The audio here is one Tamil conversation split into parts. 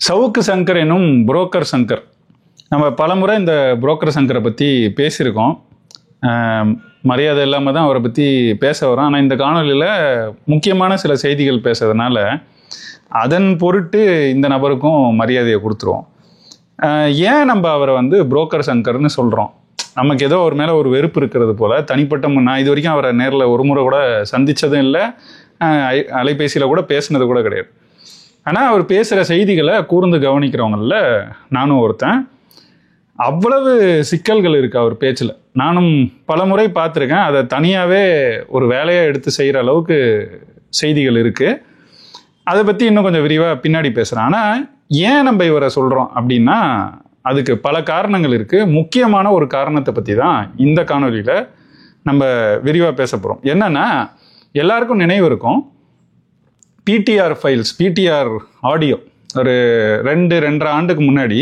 சவுக்கு சங்கர் எனும் புரோக்கர் சங்கர். நம்ம பலமுறை இந்த புரோக்கர் சங்கரை பற்றி பேசியிருக்கோம். மரியாதை இல்லாமல் தான் அவரை பற்றி பேச வரோம். ஆனால் இந்த காணொலியில் முக்கியமான சில செய்திகள் பேசுறதுனால அதன் பொருட்டு இந்த நபருக்கும் மரியாதையை கொடுத்துருவோம். ஏன் நம்ம அவரை புரோக்கர் சங்கர்னு சொல்கிறோம்? நமக்கு ஏதோ ஒரு மேலே ஒரு வெறுப்பு இருக்கிறது போல். தனிப்பட்ட நான் இது வரைக்கும் அவரை நேரில் ஒரு முறை கூட சந்தித்ததும் இல்லை, அலைபேசியில் கூட பேசினது கூட கிடையாது. ஆனால் அவர் பேசுகிற செய்திகளை கூர்ந்து கவனிக்கிறவங்கள நானும் ஒருத்தன். அவ்வளவு சிக்கல்கள் இருக்குது அவர் பேச்சில். நானும் பல முறை பார்த்துருக்கேன். அதை தனியாகவே ஒரு வேலையை எடுத்து செய்கிற அளவுக்கு செய்திகள் இருக்குது. அதை பற்றி இன்னும் கொஞ்சம் விரிவாக பின்னாடி பேசுகிறேன். ஆனால் ஏன் நம்ம இவரை சொல்கிறோம் அப்படின்னா அதுக்கு பல காரணங்கள் இருக்குது. முக்கியமான ஒரு காரணத்தை பற்றி தான் இந்த காணொலியில் நம்ம விரிவாக பேச போகிறோம். என்னென்னா, எல்லாருக்கும் நினைவு இருக்கும், பிடிஆர் ஃபைல்ஸ், பிடிஆர் ஆடியோ. ஒரு 2-2.5 ஆண்டுக்கு முன்னாடி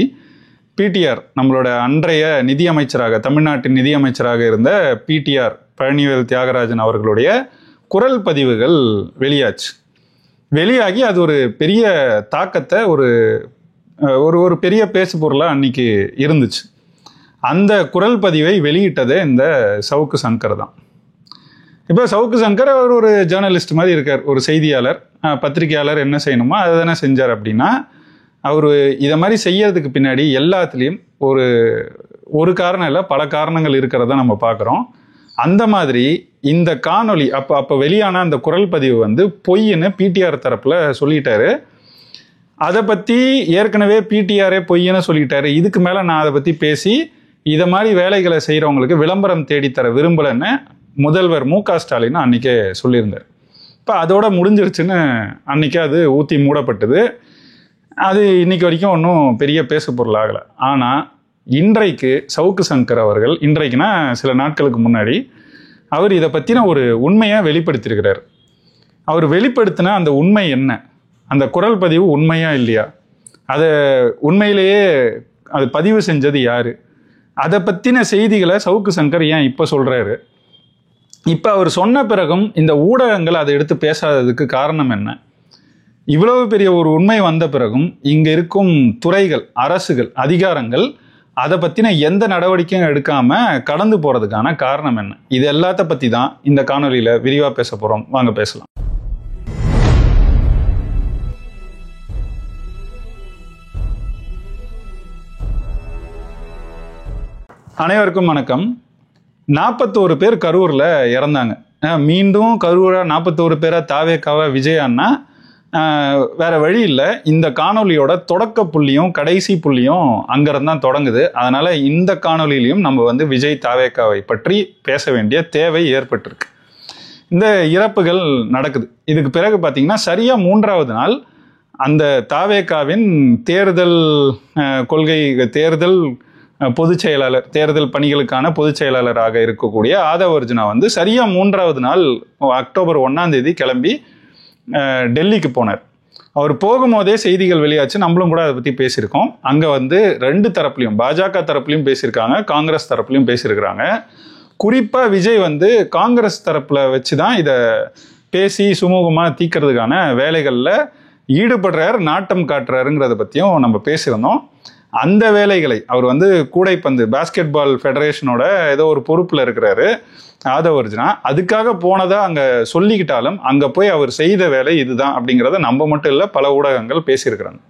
பிடிஆர், நம்மளோட அன்றைய நிதியமைச்சராக, தமிழ்நாட்டின் நிதியமைச்சராக இருந்த பிடிஆர் பழனிவேல் தியாகராஜன் அவர்களுடைய குரல் பதிவுகள் வெளியாகி அது ஒரு பெரிய தாக்கத்தை, ஒரு பெரிய பேசு பொருளாக அன்னைக்கு இருந்துச்சு. அந்த குரல் பதிவை வெளியிட்டதே இந்த சவுக்கு சங்கர் தான். இப்போ சவுக்கு சங்கர் அவர் ஒரு ஜேர்னலிஸ்ட் மாதிரி இருக்கார், ஒரு செய்தியாளர், பத்திரிகையாளர். என்ன செய்யணுமோ அதை தானே செஞ்சார். அப்படின்னா அவர் இதை மாதிரி செய்யறதுக்கு பின்னாடி எல்லாத்துலேயும் ஒரு காரணம் இல்லை, பல காரணங்கள் இருக்கிறத நம்ம பார்க்குறோம். அந்த மாதிரி இந்த காணொலி அப்போ வெளியான அந்த குரல் பதிவு பொய்ன்னு பிடிஆர் தரப்பில் சொல்லிட்டாரு. அதை பற்றி ஏற்கனவே பிடிஆரே பொய்ன்னு சொல்லிட்டாரு. இதுக்கு மேலே நான் அதை பற்றி பேசி இதை மாதிரி வேலைகளை செய்கிறவங்களுக்கு விளம்பரம் தேடித்தர விரும்பலைன்னு முதல்வர் மு.க. ஸ்டாலின் அன்றைக்கே சொல்லியிருந்தார். இப்போ அதோட முடிஞ்சிருச்சுன்னு அன்றைக்கே அது ஊற்றி மூடப்பட்டது. அது இன்னைக்கு வரைக்கும் ஒன்றும் பெரிய பேசு பொருள் ஆகலை. ஆனால் இன்றைக்கு சவுக்கு சங்கர் அவர்கள், இன்றைக்குனா சில நாட்களுக்கு முன்னாடி, அவர் இதை பற்றின ஒரு உண்மையை வெளிப்படுத்தியிருக்கிறார். அவர் வெளிப்படுத்தின அந்த உண்மை என்ன? அந்த குரல் பதிவு உண்மையா இல்லையா? அதை உண்மையிலேயே அது பதிவு செஞ்சது யாரு? அதை பற்றின செய்திகளை சவுக்கு சங்கர் ஏன் இப்போ சொல்கிறாரு? இப்போ அவர் சொன்ன பிறகும் இந்த ஊடகங்கள் அதை எடுத்து பேசாததுக்கு காரணம் என்ன? இவ்வளவு பெரிய ஒரு உண்மை வந்த பிறகும் இங்கே இருக்கும் துறைகள், அரசுகள், அதிகாரங்கள் அதை பற்றின எந்த நடவடிக்கையும் எடுக்காமல் கடந்து போகிறதுக்கான காரணம் என்ன? இது எல்லாத்த பற்றி தான் இந்த காணொலியில் விரிவாக பேச போகிறோம். வாங்க பேசலாம். அனைவருக்கும் வணக்கம். 41 பேர் கரூரில் இறந்தாங்க. மீண்டும் கரூரா 41 பேரை தாவேக்காவா விஜயான்னா வேற வழி இல்லை. இந்த காணொலியோட தொடக்க புள்ளியும் கடைசி புள்ளியும் அங்கிருந்து தான் தொடங்குது. அதனால இந்த காணொலியிலையும் நம்ம விஜய் தாவேக்காவை பற்றி பேச வேண்டிய தேவை ஏற்பட்டிருக்கு. இந்த இறப்புகள் நடக்குது. இதுக்கு பிறகு பார்த்தீங்கன்னா சரியா 3வது நாள் அந்த தாவேக்காவின் தேர்தல் கொள்கை, தேர்தல் பொதுச் செயலாளர், தேர்தல் பணிகளுக்கான பொதுச் செயலாளராக இருக்கக்கூடிய ஆதவ அர்ஜுனா சரியா 3வது நாள் அக்டோபர் 1ஆம் தேதி கிளம்பி டெல்லிக்கு போனார். அவர் போகும்போதே செய்திகள் வெளியாச்சு. நம்மளும் கூட அதை பற்றி பேசியிருக்கோம். அங்கே 2 தரப்புலையும், பாஜக தரப்புலையும் பேசியிருக்காங்க, காங்கிரஸ் தரப்புலையும் பேசியிருக்கிறாங்க. குறிப்பாக விஜய் காங்கிரஸ் தரப்பில் வச்சு தான் இதை பேசி சுமூகமாக தீர்க்கறதுக்கான வேலைகளில் ஈடுபடுறார், நாட்டம் காட்டுறாருங்கிறத பற்றியும் நம்ம பேசியிருந்தோம். அந்த வேலைகளை அவர் கூடைப்பந்து, பாஸ்கெட் பால் ஃபெடரேஷனோட ஏதோ ஒரு பொறுப்பில் இருக்கிறாரு ஆதவ அர்ஜுனா. அதுக்காக போனதா அங்கே சொல்லிக்கிட்டாலும் அங்கே போய் அவர் செய்த வேலை இதுதான் அப்படிங்கிறத நம்ம மட்டும் இல்லை, பல ஊடகங்கள் பேசியிருக்கிறாங்க.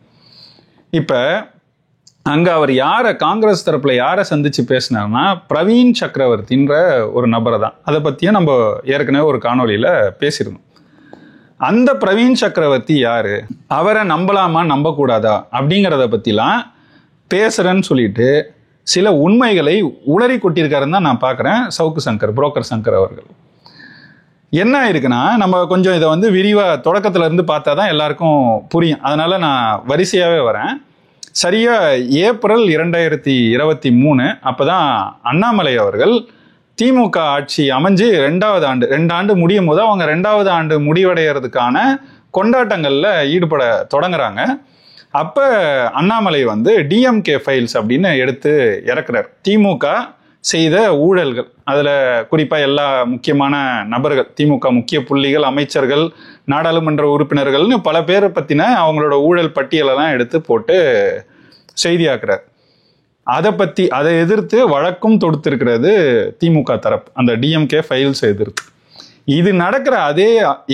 இப்போ அங்கே அவர் காங்கிரஸ் தரப்பில் யாரை சந்தித்து பேசினார்னா பிரவீன் சக்கரவர்த்தின்ற ஒரு நபரை தான். அதை பற்றியும் நம்ம ஏற்கனவே ஒரு காணொலியில் பேசியிருந்தோம். அந்த பிரவீன் சக்கரவர்த்தி யாரு, அவரை நம்பலாமா நம்பக்கூடாதா அப்படிங்கிறத பற்றிலாம் பேசுகிறேன்னு சொல்லிட்டு சில உண்மைகளை உளறி கொட்டியிருக்காருன்னு தான் நான் பார்க்குறேன் சவுக்கு சங்கர், புரோக்கர் சங்கர் அவர்கள். என்ன இருக்குன்னா, நம்ம கொஞ்சம் இதை விரிவாக தொடக்கத்துல இருந்து பார்த்தா தான் எல்லாருக்கும் புரியும். அதனால நான் வரிசையாகவே வரேன். சரியா ஏப்ரல் 2023 அப்போ தான் அண்ணாமலை அவர்கள் திமுக ஆட்சி அமைஞ்சு 2 ஆண்டு முடியும் போது அவங்க 2வது ஆண்டு முடிவடைகிறதுக்கான கொண்டாட்டங்களில் ஈடுபட தொடங்குறாங்க. அப்போ அண்ணாமலை டிஎம்கே ஃபைல்ஸ் அப்படின்னு எடுத்து இறக்குறார். திமுக செய்த ஊழல்கள், அதில் குறிப்பாக எல்லா முக்கியமான நபர்கள், திமுக முக்கிய புள்ளிகள், அமைச்சர்கள், நாடாளுமன்ற உறுப்பினர்கள்னு பல பேரை பற்றின அவங்களோட ஊழல் பட்டியலெல்லாம் எடுத்து போட்டு செய்தியாக்குறார். அதை எதிர்த்து வழக்கும் தொடுத்திருக்கிறது திமுக தரப்பு, அந்த டிஎம்கே ஃபைல்ஸ் எதிர்த்து. இது நடக்கிற அதே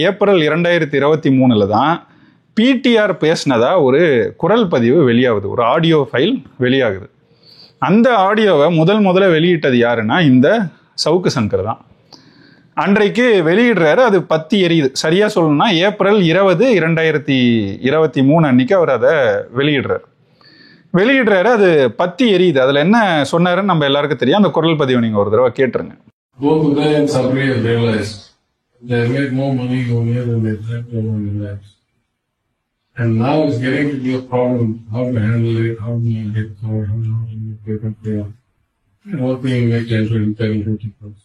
ஏப்ரல் 2023 தான் பிடிஆர் பேசினதா ஒரு குரல் பதிவு வெளியாகுது, ஒரு ஆடியோ ஃபைல் வெளியாகுது. அந்த ஆடியோவை முதல்ல வெளியிட்டது யாருன்னா இந்த சவுக்கு சங்கர் தான். அன்றைக்கு வெளியிடுறாரு, அது பத்தி எரியுது. சரியா சொல்லணும்னா ஏப்ரல் 20, 2023 அன்னைக்கு அவர் அதை வெளியிடுறாரு. அது பத்தி எரியுது. அதுல என்ன சொன்னாருன்னு நம்ம எல்லாருக்கும் தெரியும். அந்த குரல் பதிவை நீங்க ஒரு தடவை கேட்டுருங்க. And now it's getting to be a problem. How to handle it, how to make it, how to make it clear. What we make enter in 10-50%.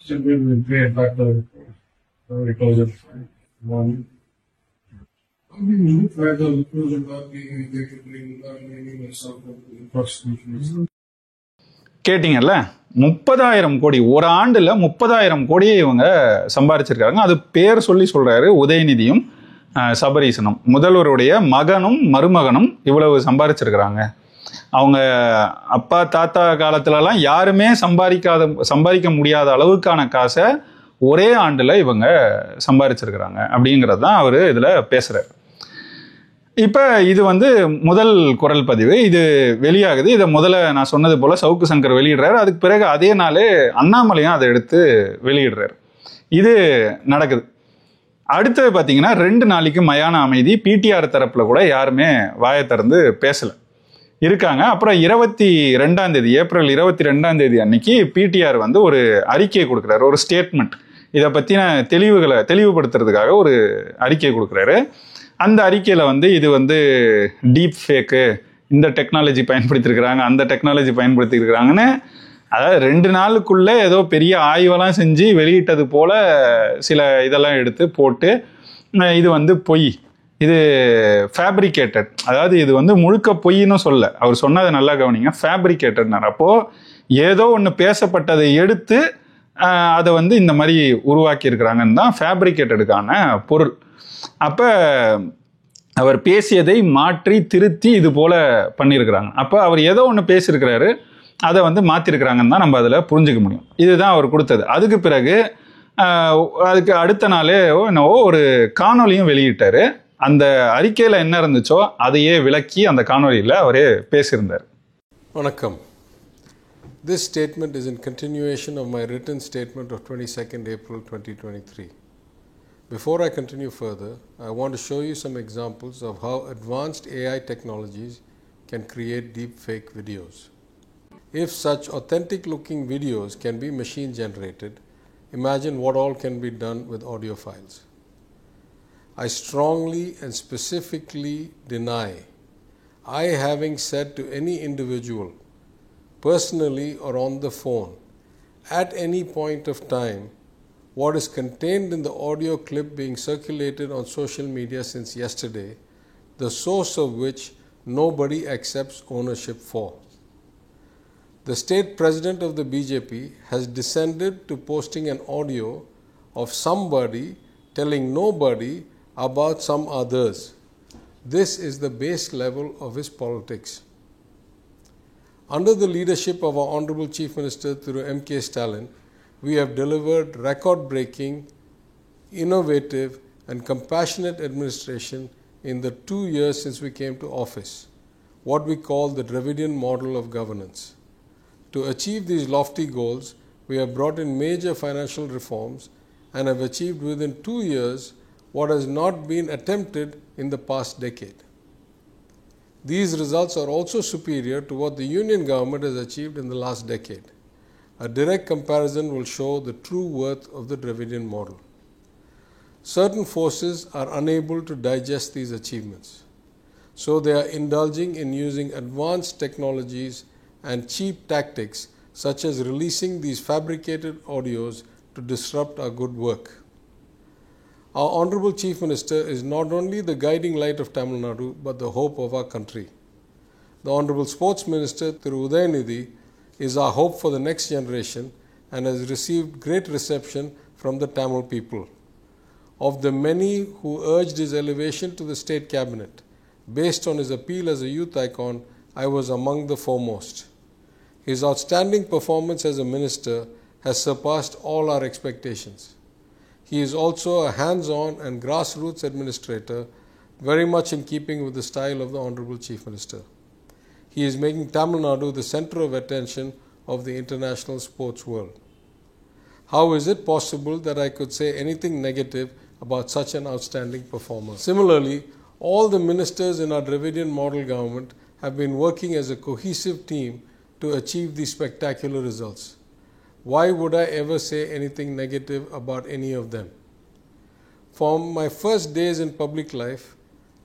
Should be the great factor because of one. கேட்டீங்கல்ல, 30,000 கோடி ஒரு ஆண்டுல 30,000 கோடியை இவங்க சம்பாரிச்சிருக்காங்க. அது பேர் சொல்லி சொல்றாரு உதயநிதியும் சபரீசனும். முதல்வருடைய மகனும் மருமகனும் இவ்வளவு சம்பாரிச்சிருக்கிறாங்க. அவங்க அப்பா தாத்தா காலத்துலலாம் யாருமே சம்பாதிக்க முடியாத அளவுக்கான காசை ஒரே ஆண்டுல இவங்க சம்பாரிச்சிருக்கிறாங்க அப்படிங்கிறது தான் அவர் இதுல பேசுறாரு. இப்ப இது முதல் குரல் பதிவு, இது வெளியாகுது. இதை முதல்ல நான் சொன்னது போல சவுக்கு சங்கர் வெளியிடுறாரு. அதுக்கு பிறகு அதே நாளே அண்ணாமலையும் அதை எடுத்து வெளியிடுறாரு. இது நடக்குது. அடுத்தது பார்த்தீங்கன்னா 2 நாளைக்கு மயான அமைதி. பிடிஆர் தரப்புல கூட யாருமே வாயை திறந்து பேசல இருக்காங்க. அப்புறம் 22ஆம் தேதி, ஏப்ரல் 22ஆம் தேதி அன்னைக்கு பிடிஆர் ஒரு அறிக்கை கொடுக்குறாரு, ஒரு ஸ்டேட்மெண்ட். இதை பற்றின தெளிவுபடுத்துறதுக்காக ஒரு அறிக்கை கொடுக்குறாரு. அந்த அறிக்கையில் இது டீப் ஃபேக்கு, இந்த டெக்னாலஜி பயன்படுத்தியிருக்கிறாங்க, அந்த டெக்னாலஜி பயன்படுத்தியிருக்கிறாங்கன்னு, அதாவது 2 நாளுக்குள்ள ஏதோ பெரிய ஆய்வெல்லாம் செஞ்சு வெளியிட்டது போல சில இதெல்லாம் எடுத்து போட்டு, இது பொய், இது ஃபேப்ரிகேட்டட், அதாவது இது முழுக்க பொய்ன்னு சொல்ல, அவர் சொன்னதை நல்லா கவனிங்க, ஃபேப்ரிகேட்டட்னார். அப்போ ஏதோ ஒன்று பேசப்பட்டதை எடுத்து அதை இந்த மாதிரி உருவாக்கி இருக்கிறாங்கன்னு தான் ஃபேப்ரிகேட்டடுக்கான பொருள். அப்போ அவர் பேசியதை மாற்றி திருத்தி இது போல பண்ணியிருக்கிறாங்க. அப்போ அவர் ஏதோ ஒன்று பேசியிருக்கிறாரு, அதை மாற்றிருக்கிறாங்கன்னு தான் நம்ம அதில் புரிஞ்சுக்க முடியும். இதுதான் அவர் கொடுத்தது. அதுக்கு பிறகு அதுக்கு அடுத்த நாளே என்னவோ ஒரு காணொலியும் வெளியிட்டாரு. அந்த அறிக்கையில் என்ன இருந்துச்சோ அதையே விளக்கி அந்த காணொலியில் அவரே பேசியிருந்தார். வணக்கம். This statement is in continuation of my written statement of 22nd April 2023. Before I continue further, I want to show you some examples of how advanced AI technologies can create deep fake videos. If such authentic looking videos can be machine generated, imagine what all can be done with audio files. I strongly and specifically deny I having said to any individual, personally or on the phone, at any point of time, what is contained in the audio clip being circulated on social media since yesterday, the source of which nobody accepts ownership for. The state president of the BJP has descended to posting an audio of somebody telling nobody about some others. This is the base level of his politics. Under the leadership of our Honorable Chief Minister Thiru M.K. Stalin, we have delivered record-breaking, innovative and compassionate administration in the 2 years since we came to office, what we call the Dravidian model of governance. To achieve these lofty goals, we have brought in major financial reforms and have achieved within 2 years what has not been attempted in the past decade. These results are also superior to what the Union government has achieved in the last decade. A direct comparison will show the true worth of the Dravidian model. Certain forces are unable to digest these achievements, so they are indulging in using advanced technologies and cheap tactics such as releasing these fabricated audios to disrupt our good work. Our Honorable Chief Minister is not only the guiding light of Tamil Nadu but the hope of our country. The Honorable Sports Minister Thiru Udayanidhi is our hope for the next generation and has received great reception from the Tamil people. Of the many who urged his elevation to the state cabinet, based on his appeal as a youth icon, I was among the foremost. His outstanding performance as a minister has surpassed all our expectations. He is also a hands-on and grassroots administrator, very much in keeping with the style of the Honorable Chief Minister. He is making Tamil Nadu the center of attention of the international sports world. How is it possible that I could say anything negative about such an outstanding performer? Similarly, all the ministers in our Dravidian model government have been working as a cohesive team to achieve these spectacular results. Why would I ever say anything negative about any of them? From my first days in public life,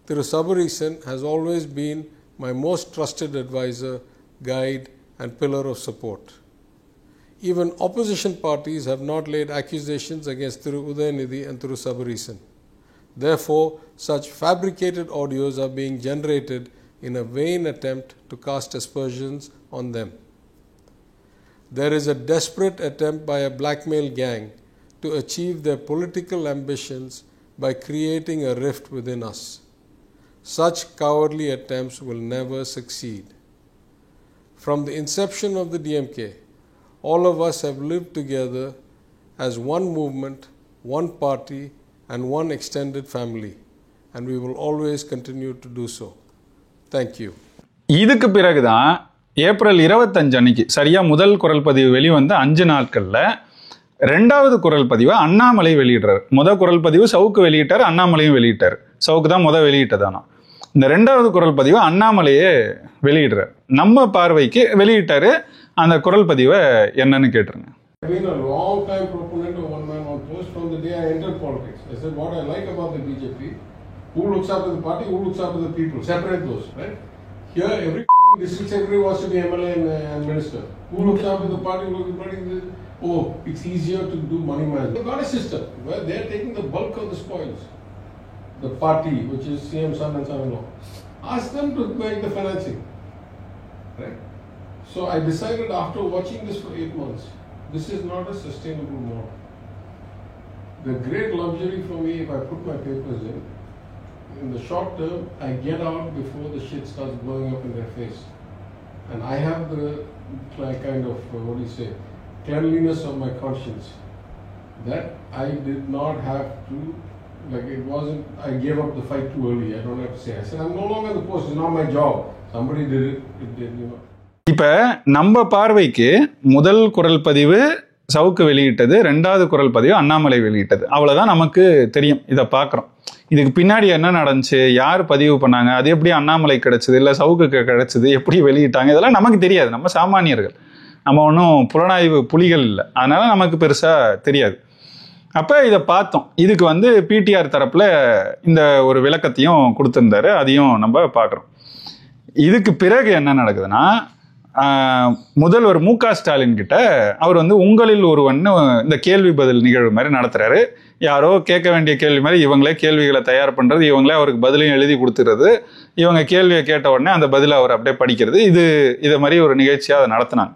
Thiru Sabareesan has always been my most trusted advisor, guide, and pillar of support. Even opposition parties have not laid accusations against Thiru Udayanithi and Thiru Sabareesan. Therefore, such fabricated audios are being generated in a vain attempt to cast aspersions on them. There is a desperate attempt by a blackmail gang to achieve their political ambitions by creating a rift within us. Such cowardly attempts will never succeed. From the inception of the DMK, all of us have lived together as one movement, one party, and one extended family, and we will always continue to do so. Thank you. இதுக்கு பிறகுதான் ஏப்ரல் 25 அன்னைக்கு சரியா முதல் குரல் பதிவு வெளிவந்த 5 நாட்கள்ல ரெண்டாவது குரல் பதிவை அண்ணாமலை வெளியிடுறாரு. முதல் குரல் பதிவு சவுக்கு வெளியிட்டார், அண்ணாமலையும் வெளியிட்டார். சவுக்கு தான் வெளியிட்டதானா. இந்த ரெண்டாவது குரல் பதிவை அண்ணாமலையே வெளியிடுறார். நம்ம பார்வைக்கு வெளியிட்டாரு. அந்த குரல் பதிவை என்னன்னு கேட்டுருங்க. I've been a long time proponent of one man one post from the day I entered politics. I said what I like about the BJP, who looks after the party, who looks after the people, separate those, right? Here every district secretary wants to be MLA and minister. Who looks after the party, who looks after the party? Oh, it's easier to do money management. They've got a system where they're taking the bulk of the spoils. The party, which is CM son and son-in-law, ask them to make the financing, right? So I decided after watching this for 8 months, this is not a sustainable model. The great luxury for me, if I put my papers in the short term, I get out before the shit starts blowing up in their face. And I have the kind of, what do you say, cleanliness of my conscience that I did not have to, like it wasn't, I gave up the fight too early. I don't have to say. I said, I'm no longer in the post, it's not my job. Somebody did it, it did, you know. இப்ப நம்ம பார்வைக்கு முதல் குரல் பதிவு சவுக்கு வெளியிட்டது, ரெண்டாவது குரல் பதிவு அண்ணாமலை வெளியிட்டது. அவ்வளவுதான் நமக்கு தெரியும். இதை பார்க்குறோம். இதுக்கு பின்னாடி என்ன நடந்துச்சு, யார் பதிவு பண்ணாங்க, அது எப்படி அண்ணாமலை கிடைச்சது, இல்லை சவுக்கு கிடைச்சது, எப்படி வெளியிட்டாங்க, இதெல்லாம் நமக்கு தெரியாது. நம்ம சாமானியர்கள், நம்ம ஒன்றும் புலனாய்வு புலிகள் இல்லை. அதனால நமக்கு பெருசா தெரியாது. அப்போ இதை பார்த்தோம். இதுக்கு பிடிஆர் தரப்புல இந்த ஒரு விளக்கத்தையும் கொடுத்துருந்தாரு. அதையும் நம்ம பார்க்குறோம். இதுக்கு பிறகு என்ன நடக்குதுன்னா, முதல்வர் மு.க. ஸ்டாலின் கிட்ட அவர் உங்களில் ஒருவன் இந்த கேள்வி பதில் நிகழ்வு மாதிரி நடத்துறாரு. யாரோ கேட்க வேண்டிய கேள்வி மாதிரி இவங்களே கேள்விகளை தயார் பண்றது, இவங்களே அவருக்கு பதிலையும் எழுதி கொடுத்துறது, இவங்க கேள்வியை கேட்ட உடனே அந்த பதிலை அவர் அப்படியே படிக்கிறது. இதை மாதிரி ஒரு நிகழ்ச்சியாக அதை நடத்தினாங்க.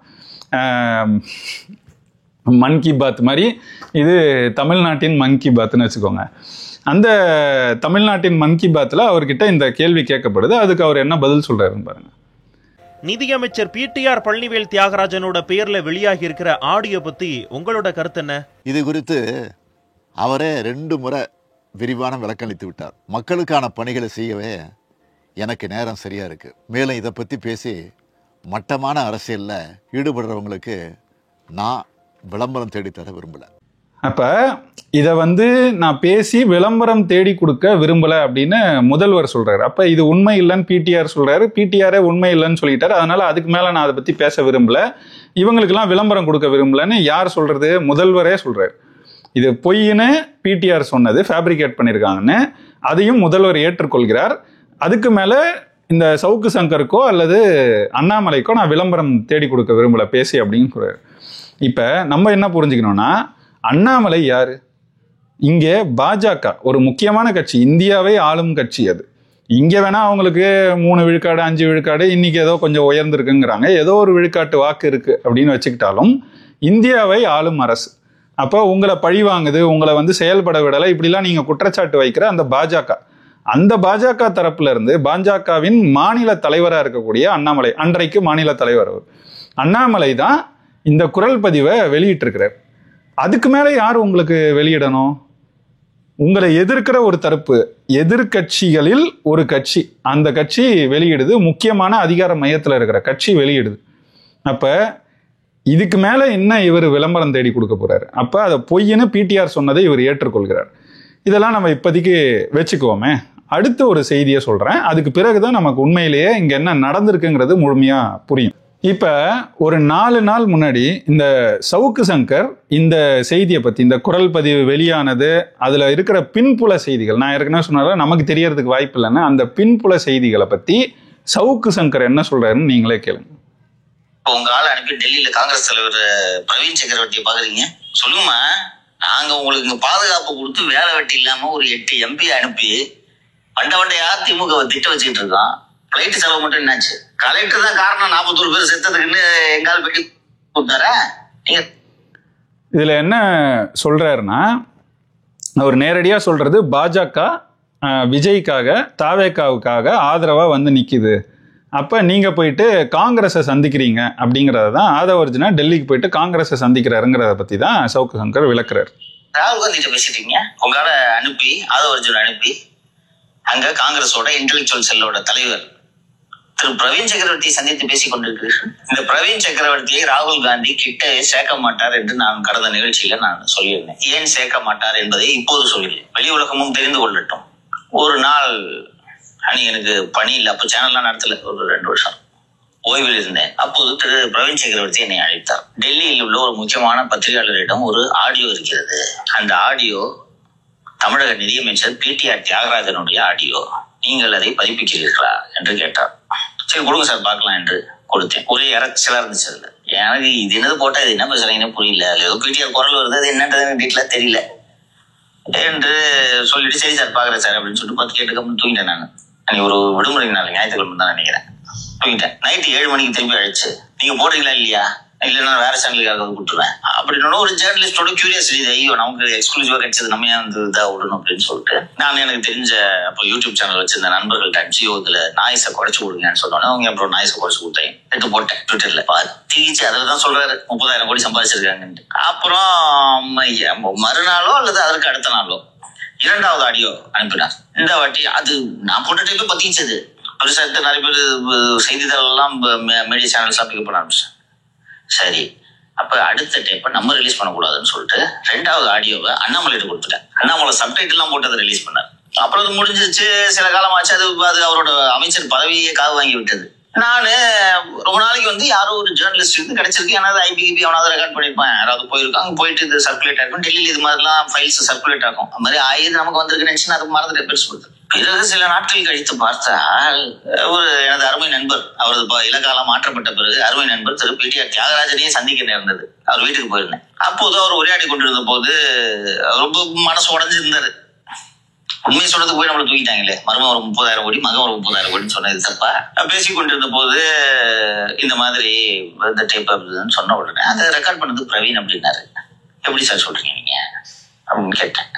மன் கி பாத் மாதிரி இது தமிழ்நாட்டின் மன் கி பாத்னு வச்சுக்கோங்க. அந்த தமிழ்நாட்டின் மன் கி பாத்தில் அவர்கிட்ட இந்த கேள்வி கேட்கப்படுது. அதுக்கு அவர் என்ன பதில் சொல்றாருன்னு பாருங்க. நிதியமைச்சர் பிடிஆர் பழனிவேல் தியாகராஜனோட பெயர்ல வெளியாகி இருக்கிற ஆடியோ பத்தி உங்களோட கருத்து என்ன? இது குறித்து அவரே 2 முறை விரிவான விளக்கம் அளித்து விட்டார். மக்களுக்கான பணிகளை செய்யவே எனக்கு நேரம் சரியா இருக்கு. மேலும் இதை பத்தி பேசி மட்டமான அரசியல்ல ஈடுபடுறவங்களுக்கு நான் விளம்பரம் தேடித்தர விரும்பல. அப்ப இதை நான் பேசி விளம்பரம் தேடி கொடுக்க விரும்பல அப்படின்னு முதல்வர் சொல்றாரு. அப்ப இது உண்மை இல்லைன்னு பிடிஆர் சொல்றாரு. பிடிஆரே உண்மை இல்லைன்னு சொல்லிட்டாரு. அதனால அதுக்கு மேல நான் அதை பத்தி பேச விரும்பல, இவங்களுக்கெல்லாம் விளம்பரம் கொடுக்க விரும்பலன்னு யார் சொல்றது? முதல்வரே சொல்றாரு. இது பொய்ன்னு பிடிஆர் சொன்னது ஃபேப்ரிகேட் பண்ணியிருக்காங்கன்னு அதையும் முதல்வர் ஏற்றுக்கொள்கிறார். அதுக்கு மேல இந்த சவுக்கு சங்கருக்கோ அல்லது அண்ணாமலைக்கோ நான் விளம்பரம் தேடி கொடுக்க விரும்பல பேசி அப்படின்னு சொல்றாரு. இப்ப நம்ம என்ன புரிஞ்சுக்கணும்னா, அண்ணாமலை யாரு? இங்கே பாஜக ஒரு முக்கியமான கட்சி, இந்தியாவை ஆளும் கட்சி. அது இங்கே வேணா அவங்களுக்கு 3 விழுக்காடு 5 விழுக்காடு இன்னைக்கு ஏதோ கொஞ்சம் உயர்ந்திருக்குங்கிறாங்க, ஏதோ ஒரு விழுக்காட்டு வாக்கு இருக்கு அப்படின்னு வச்சுக்கிட்டாலும் இந்தியாவை ஆளும் அரசு. அப்போ உங்களை பழி வாங்குது, உங்களை செயல்பட விடலை, இப்படிலாம் நீங்க குற்றச்சாட்டு வைக்கிற அந்த பாஜக, அந்த பாஜக தரப்புல இருந்து பாஜகவின் மாநில தலைவராக இருக்கக்கூடிய அண்ணாமலை, அன்றைக்கு மாநில தலைவர் அண்ணாமலை தான் இந்த குரல் பதிவை வெளியிட்டிருக்கிறார். அதுக்கு மேல யார் உங்களுக்கு வெளியிடணும்? உங்களை எதிர்க்கிற ஒரு தரப்பு, எதிர்கட்சிகளில் ஒரு கட்சி, அந்த கட்சி வெளியிடுது, முக்கியமான அதிகார மையத்தில் இருக்கிற கட்சி வெளியிடுது. அப்ப இதுக்கு மேல என்ன இவர் விளம்பரம் தேடி கொடுக்க போறாரு? அப்ப அதை பொய்ன்னு பிடிஆர் சொன்னதை இவர் ஏற்றுக்கொள்கிறார். இதெல்லாம் நம்ம இப்போதைக்கு வச்சுக்குவோமே. அடுத்த ஒரு செய்தியை சொல்றேன், அதுக்கு பிறகுதான் நமக்கு உண்மையிலேயே இங்க என்ன நடந்திருக்குங்கிறது முழுமையா புரியும். இப்ப ஒரு 4 நாள் முன்னாடி இந்த சவுக்கு சங்கர் இந்த செய்தியை பத்தி, இந்த குரல் பதிவு வெளியானது, அதுல இருக்கிற பின்புல செய்திகள், நான் ஏற்கனவே சொன்னால நமக்கு தெரியறதுக்கு வாய்ப்பு இல்லைன்னா அந்த பின்புல செய்திகளை பத்தி சவுக்கு சங்கர் என்ன சொல்றாருன்னு நீங்களே கேளுங்க. உங்க ஆள் அனுப்பி டெல்லியில காங்கிரஸ் தலைவர் பிரவீன் சக்கரவர்த்தியை பாக்குறீங்க, சொல்லுமா நாங்க உங்களுக்கு இங்க பாதுகாப்பு கொடுத்து வேலை வெட்டி இல்லாம ஒரு 8 MP அனுப்பி வண்டையா திமுக திட்ட வச்சுக்கிட்டு இருக்கோம். பிளைட் செலவு மட்டும் என்னாச்சு? கலெக்டர் தான் காரணம் 41 பேர் செத்ததுக்குன்னு எங்கால் பெட்டி கொடுத்தாரா? இதுல என்ன சொல்றாருன்னா, அவர் நேரடியா சொல்றது பாஜக விஜய்க்காக தாவேகாவுக்காக ஆதரவா நிக்குது, அப்ப நீங்க போயிட்டு காங்கிரஸை சந்திக்கிறீங்க அப்படிங்கறத தான் ஆதவர்ஜுனா டெல்லிக்கு போயிட்டு காங்கிரஸை சந்திக்கிறாருங்கிறத பத்தி தான் சவுக்கு சங்கர் விளக்குறாரு. ராகுல் காந்தி பேசிட்டீங்க, உங்களால அனுப்பி ஆதவர்ஜுன் அனுப்பி அங்க காங்கிரஸோட இன்டெலெக்சுவல் செல்லோட தலைவர் திரு பிரவீன் சக்கரவர்த்தியை சந்தித்து பேசிக் கொண்டிருக்கிறீர்கள். இந்த பிரவீன் சக்கரவர்த்தியை ராகுல் காந்தி கிட்ட சேர்க்க மாட்டார் என்று நான் கடந்த நிகழ்ச்சியில நான் சொல்லியிருந்தேன். ஏன் சேர்க்க மாட்டார் என்பதை இப்போது சொல்கிறேன், வெளி உலகமும் தெரிந்து கொள்ளட்டும். ஒரு நாள் எனக்கு பணி இல்லை, அப்போ சேனல்லாம் நடத்தல, ஒரு 2 வருஷம் ஓய்வில் இருந்தேன். அப்போது திரு பிரவீன் சக்கரவர்த்தி என்னை அழைத்தார். டெல்லியில் உள்ள ஒரு முக்கியமான பத்திரிகையாளரிடம் ஒரு ஆடியோ இருக்கிறது, அந்த ஆடியோ தமிழக நிதியமைச்சர் பிடிஆர் தியாகராஜனுடைய ஆடியோ, நீங்கள் அதை பதிப்பிக்கிறீர்களா என்று கேட்டார். சரி கொடுங்க சார் பார்க்கலாம் என்று கொடுத்தேன். ஒரே இறச்சலா இருந்துச்சு அதுல. எனக்கு இது என்னது போட்டா இது என்ன பேசுறீங்கன்னு புரியல, ஏதோ பிடிஆர் குரல் வருது, அது என்னன்றது டீட்டெயிலா தெரியல என்று சொல்லிட்டு சரி சார் பாக்குறேன் சார் அப்படின்னு சொல்லிட்டு 10 கேட்டுக்கு தூங்கிட்டேன். நான் அன்னைக்கு ஒரு விடுமுறை நாள், ஞாயிற்றுக்கிழமை தான் நினைக்கிறேன், தூங்கிட்டேன். நைட்டு 7 மணிக்கு திரும்பி அழைச்சு நீங்க போடுறீங்களா இல்லையா, இல்லைன்னா வேற சேனலுக்காக கொடுத்துருவேன் அப்படின்னு ஒரு ஜேர்னலிஸ்டோட கியூரியாசிட்டி, ஐயோ நமக்கு எக்ஸ்க்ளூசிவா கிடைச்சது, நம்ம ஏன் இதா விடணும் அப்படின்னு சொல்லிட்டு நான் எனக்கு தெரிஞ்ச அப்போ யூடியூப் சேனல் வச்சிருந்த நண்பர்கள்ட்ட அனுப்பிச்சு இதுல நாய்ஸை குறைச்சு கொடுங்கன்னு சொன்னோன்னே அவங்க அப்புறம் நாய்ஸை குறைச்சு கொடுத்தேன், எடுத்து போட்டேன் ட்விட்டர்ல. தீச்சு அதில் தான் சொல்றாரு 30,000 கோடி சம்பாதிச்சிருக்காங்கன்ட்டு. அப்புறம் மறுநாளோ அல்லது அதற்கு அடுத்த நாளோ 2வது ஆடியோ அனுப்பினார். இந்த வாட்டி அது நான் போட்ட டைப்பே பத்திச்சது, பெருசா நிறைய பேர் செய்தித்தாள் எல்லாம் மீடியா சேனல்ஸ் பிக்கப் பண்ண ஆரம்பிச்சேன். சரி அப்ப அடுத்த டேப்பை நம்ம ரிலீஸ் பண்ணக்கூடாதுன்னு சொல்லிட்டு 2வது ஆடியோவை அண்ணாமலையிட்ட கொடுத்துட்டேன். அண்ணாமலை சப்டைட்டில் எல்லாம் போட்டு அதை ரிலீஸ் பண்ணார். அப்புறம் அது முடிஞ்சிச்சு, சில காலமாச்சு, அது அவரோட அமைச்சர் பதவியே காவு வாங்கி விட்டது. நானு ரொம்ப நாளைக்கு யாரோ ஒரு ஜேர்னலிஸ்ட் இருந்து கிடைச்சிருக்கு, ஏன்னா ஐபிகிபி அவனாவது ரெக்கார்ட் பண்ணிருப்பேன், யாராவது போயிருக்கும், அங்க போயிட்டு இது சர்க்குலேட் ஆகும், டெல்லியில இது மாதிரிலாம் ஃபைல்ஸ் சர்க்குலேட் ஆகும், அது மாதிரி ஆயுது நமக்கு வந்திருக்கு நினைச்சுன்னு அதுக்கு மறந்துட்டு பெருசு கொடுத்து. பிறகு சில நாட்கள் கழித்து பார்த்தால் ஒரு எனது அருமை நண்பர், அவரது இலக்காலம் மாற்றப்பட்ட பிறகு அருமை நண்பர் திரு பிடிஆர் தியாகராஜனையே சந்திக்க நேர்ந்தது. அவர் வீட்டுக்கு போயிருந்தேன். அப்போது அவர் உரையாடி கொண்டிருந்த போது ரொம்ப மனசு உடஞ்சு இருந்தாரு. உண்மையை சொல்றதுக்கு போய் நம்மளை தூக்கிட்டாங்களே, மருமகன் ஒரு 30,000 கோடி, மகன் ஒரு 30,000 கோடின்னு சொன்னது தப்பா? பேசி கொண்டிருந்த போது இந்த மாதிரி இந்த டைப் அப்படின்னு சொன்ன உடனே அதை ரெக்கார்ட் பண்ணது பிரவீன் அப்படின்னாரு. எப்படி சார் சொல்றீங்க நீங்க அப்படின்னு கேட்டேன்.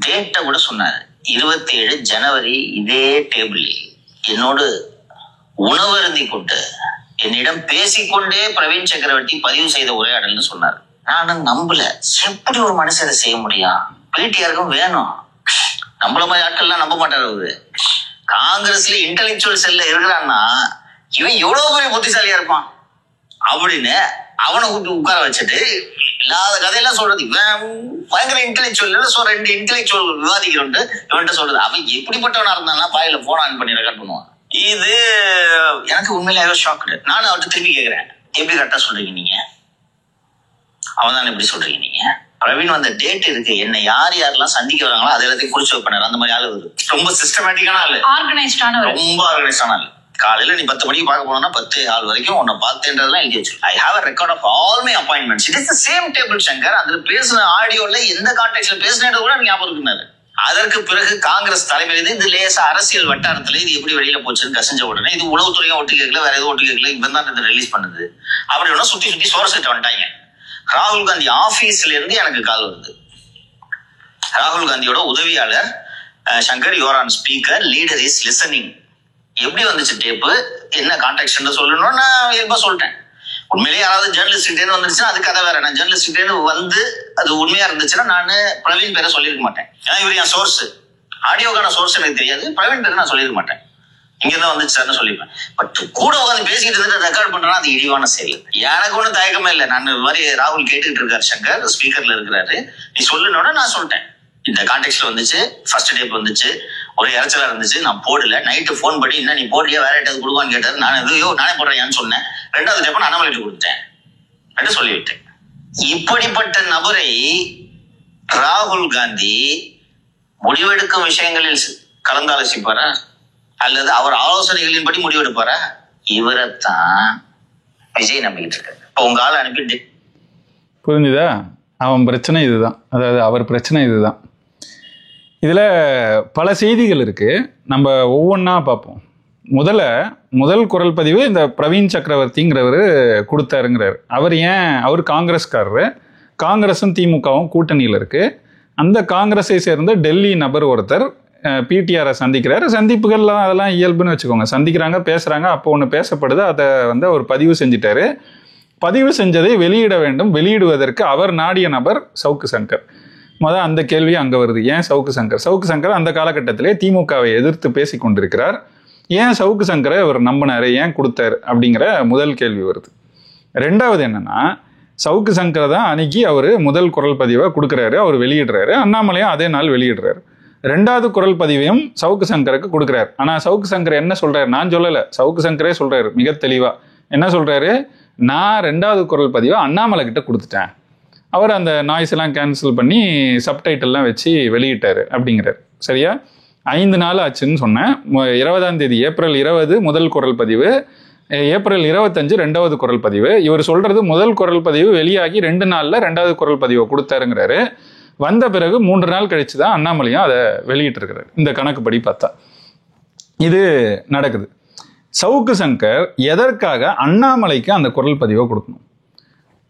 டேட்டை கூட சொன்னாரு, 27 ஜனவரி இதே டேபிளில் என்னோடு உணவருந்தி கொண்டு என்னிடம் பேசிக்கொண்டே பிரவீன் சக்கரவர்த்தி பதிவு செய்த உரையாடல்னு சொன்னார். நானும் நம்பல, எப்படி ஒரு மனுஷன் அதை செய்ய முடியும்? பிடிஆருக்கும் வேணும், நம்மள மாதிரி ஆட்கள்லாம் நம்ப மாட்டாரு. அவரு காங்கிரஸ்ல இன்டெலெக்சுவல் செல்ல இருக்கிறான்னா இவன் எவ்வளவு பெரிய புத்திசாலியா இருப்பான் அப்படின்னு அவனை கூப்பிட்டு உட்கார வச்சுட்டு இல்லாத கதையெல்லாம் சொல்றது. இவன் பயங்கர இன்டெலெக்சுவல், 2 இன்டெலெக்சுவல் விவாதிக்கிறோம் இவன்ட்ட சொல்றது. அவன் எப்படிப்பட்டவனா இருந்தானா பாயில போன் ஆன் பண்ணி ரெக்கார்ட் பண்ணுவான். இது எனக்கு உண்மையிலே ஷாக்கு. நானும் அவர்கிட்ட திரும்பி கேட்கிறேன், எப்படி கரெக்டா சொல்றீங்க நீங்க? அவன் தானே எப்படி சொல்றீங்க நீங்க? பிரவீன் வந்த டேட் இருக்கு, என்ன யார் யாரெல்லாம் சந்திக்க வராங்களோ அது எல்லாத்தையும் குறிச்சு வைப்பாரு. அந்த மாதிரி ஆளு ரொம்ப சிஸ்டமேட்டிக்கான ஆளு, ரொம்ப ஆர்கனைஸ்டான ஆளு. காலையில நீ 10 மணிக்கு பார்க்க போனா 10 ஆள் வரைக்கும் உன்னை பார்த்தேன்றதெல்லாம் எழுதி வச்சு. I have a record of all my appointments. It is the same table, Shankar. அதுல பேசின ஆடியோல எந்த கான்டெக்ட்ல பேசினது கூட ஞாபகம் இருக்குனாரு. அதற்கு பிறகு காங்கிரஸ் தலைமையில இது லேசா அரசியல் வட்டாரத்துல இது எப்படி வெளியில போச்சுன்னு கசிஞ்ச உடனே இது உளவுத்துறையும் ஒட்டு கேட்கல, வேற எதுவும் ஒட்டு கேட்கல, இவன் தான் இது ரிலீஸ் பண்ணுது அப்படின்னு சுத்தி சுத்தி சோரசிட்டு வந்துட்டாங்க. ராகுல் காந்தி ஆபீஸ்ல இருந்து எனக்கு கால் வருது. ராகுல் காந்தியோட உதவியாளர் Shankar, you are on speaker, leader is listening. எப்படி வந்துச்சு டேப்பு, என்ன கான்டாக்ட் சொல்லணும் நான் இயல்பா சொல்லிட்டேன். உண்மையிலேயே யாராவது ஜேர்னலிஸ்ட் வந்துருச்சுன்னா அது கதை வேற. நான் ஜேர்னலிஸ்ட் வந்து அது உண்மையா இருந்துச்சுன்னா நான் பிரவீன் பேரை சொல்லியிருக்க மாட்டேன். ஏன்னா இவர் என் சோர்ஸ், ஆடியோக்கான சோர்ஸ் எனக்கு தெரியாது, பிரவீன் பேரை நான் சொல்லியிருக்க மாட்டேன். இங்கதான் வந்துச்சு சார்னு சொல்லிப்பேன். பட் கூட உட்காந்து பேசிக்கிட்டு இருந்துட்டு ரெக்கார்ட் பண்றேன்னா அது இழிவான செயல். எனக்கு ஒன்றும் தயக்கமே இல்லை. நான் இந்த மாதிரி ராகுல் கேட்டுக்கிட்டு இருக்காரு, சங்கர் ஸ்பீக்கர்ல இருக்கிறாரு, நீ சொல்லணும்னா நான் சொல்லிட்டேன். இந்த கான்டெக்ட்ல வந்துச்சு, ஃபர்ஸ்ட் டேப் வந்துச்சு, ஒரு இறைச்சலா இருந்துச்சு, நான் போடல. நைட்டு போன் பண்ணி என்ன நீ போடுறியா வேற ஏதாவது கொடுக்கான்னு கேட்டாரு. நான் எதையோ நானே போடுறேன்னு சொன்னேன். ரெண்டாவது டேப்ப நான் அண்ணாமலைக்கு கொடுத்தேன் அப்படின்னு சொல்லிவிட்டேன். இப்படிப்பட்ட நபரை ராகுல் காந்தி முடிவெடுக்கும் விஷயங்களில் கலந்தாலோசிப்பாரா அல்லது அவர் ஆலோசனைகளின்படி முடிவெடுப்பாரா? இவரைத்தான் விஜய் நம்பிக்கிட்டு இருக்காரு. இப்போ உங்க ஆளை அனுப்பிட்டு புரிஞ்சுதா? அவன் பிரச்சனை இதுதான், அதாவது அவர் பிரச்சனை இதுதான். இதில் பல செய்திகள் இருக்குது, நம்ம ஒவ்வொன்றா பார்ப்போம். முதல் குரல் பதிவு இந்த பிரவீன் சக்கரவர்த்திங்கிறவர் கொடுத்தாருங்கிறார். அவர் காங்கிரஸ்காரரு, காங்கிரஸும் திமுகவும் கூட்டணியில் இருக்குது. அந்த காங்கிரஸை சேர்ந்த டெல்லி நபர் ஒருத்தர் பிடிஆரை சந்திக்கிறார். சந்திப்புகள்லாம் அதெல்லாம் இயல்புன்னு வச்சுக்கோங்க, சந்திக்கிறாங்க, பேசுகிறாங்க. அப்போ ஒன்று பேசப்படுது, அதை அவர் பதிவு செஞ்சிட்டாரு. பதிவு செஞ்சதை வெளியிட வேண்டும். வெளியிடுவதற்கு அவர் நாடிய நபர் சவுக்கு சங்கர். அந்த கேள்வி அங்கே வருது, ஏன் சவுக்கு சங்கர்? சவுக்கு சங்கர் அந்த காலகட்டத்திலே திமுகவை எதிர்த்து பேசி கொண்டிருக்கிறார். ஏன் சவுக்கு சங்கரை அவர் நம்பினாரு, ஏன் கொடுத்தாரு அப்படிங்கிற முதல் கேள்வி வருது. ரெண்டாவது என்னன்னா, சவுக்கு சங்கரை தான் அன்னைக்கு அவர் முதல் குரல் பதிவை கொடுக்குறாரு, அவர் வெளியிடுறாரு. அண்ணாமலையும் அதே நாள் வெளியிடுறாரு. ரெண்டாவது குரல் பதிவையும் சவுக்கு சங்கருக்கு கொடுக்குறாரு. ஆனால் சவுக்கு சங்கர் என்ன சொல்றாரு? நான் சொல்லலை, சவுக்கு சங்கரே சொல்றாரு மிக தெளிவா. என்ன சொல்றாரு? நான் ரெண்டாவது குரல் பதிவை அண்ணாமலை கிட்ட கொடுத்துட்டேன், அவர் அந்த நாய்ஸ் எல்லாம் கேன்சல் பண்ணி சப்டைட்டில்லாம் வச்சு வெளியிட்டாரு அப்படிங்கிறார். சரியா? 5 நாள் ஆச்சுன்னு சொன்னேன். 20ஆம் தேதி ஏப்ரல் 20 முதல் குரல் பதிவு, ஏப்ரல் 25 ரெண்டாவது குரல் பதிவு. இவர் சொல்றது முதல் குரல் பதிவு வெளியாகி 2 நாள்ல ரெண்டாவது குரல் பதிவை கொடுத்தாருங்கிறாரு. வந்த பிறகு 3 நாள் கழிச்சு தான் அண்ணாமலையும் அதை வெளியிட்டிருக்கிறார். இந்த கணக்குப்படி பார்த்தா இது நடக்குது. சவுக்கு சங்கர் எதற்காக அண்ணாமலைக்கு அந்த குரல் பதிவை கொடுக்கணும்?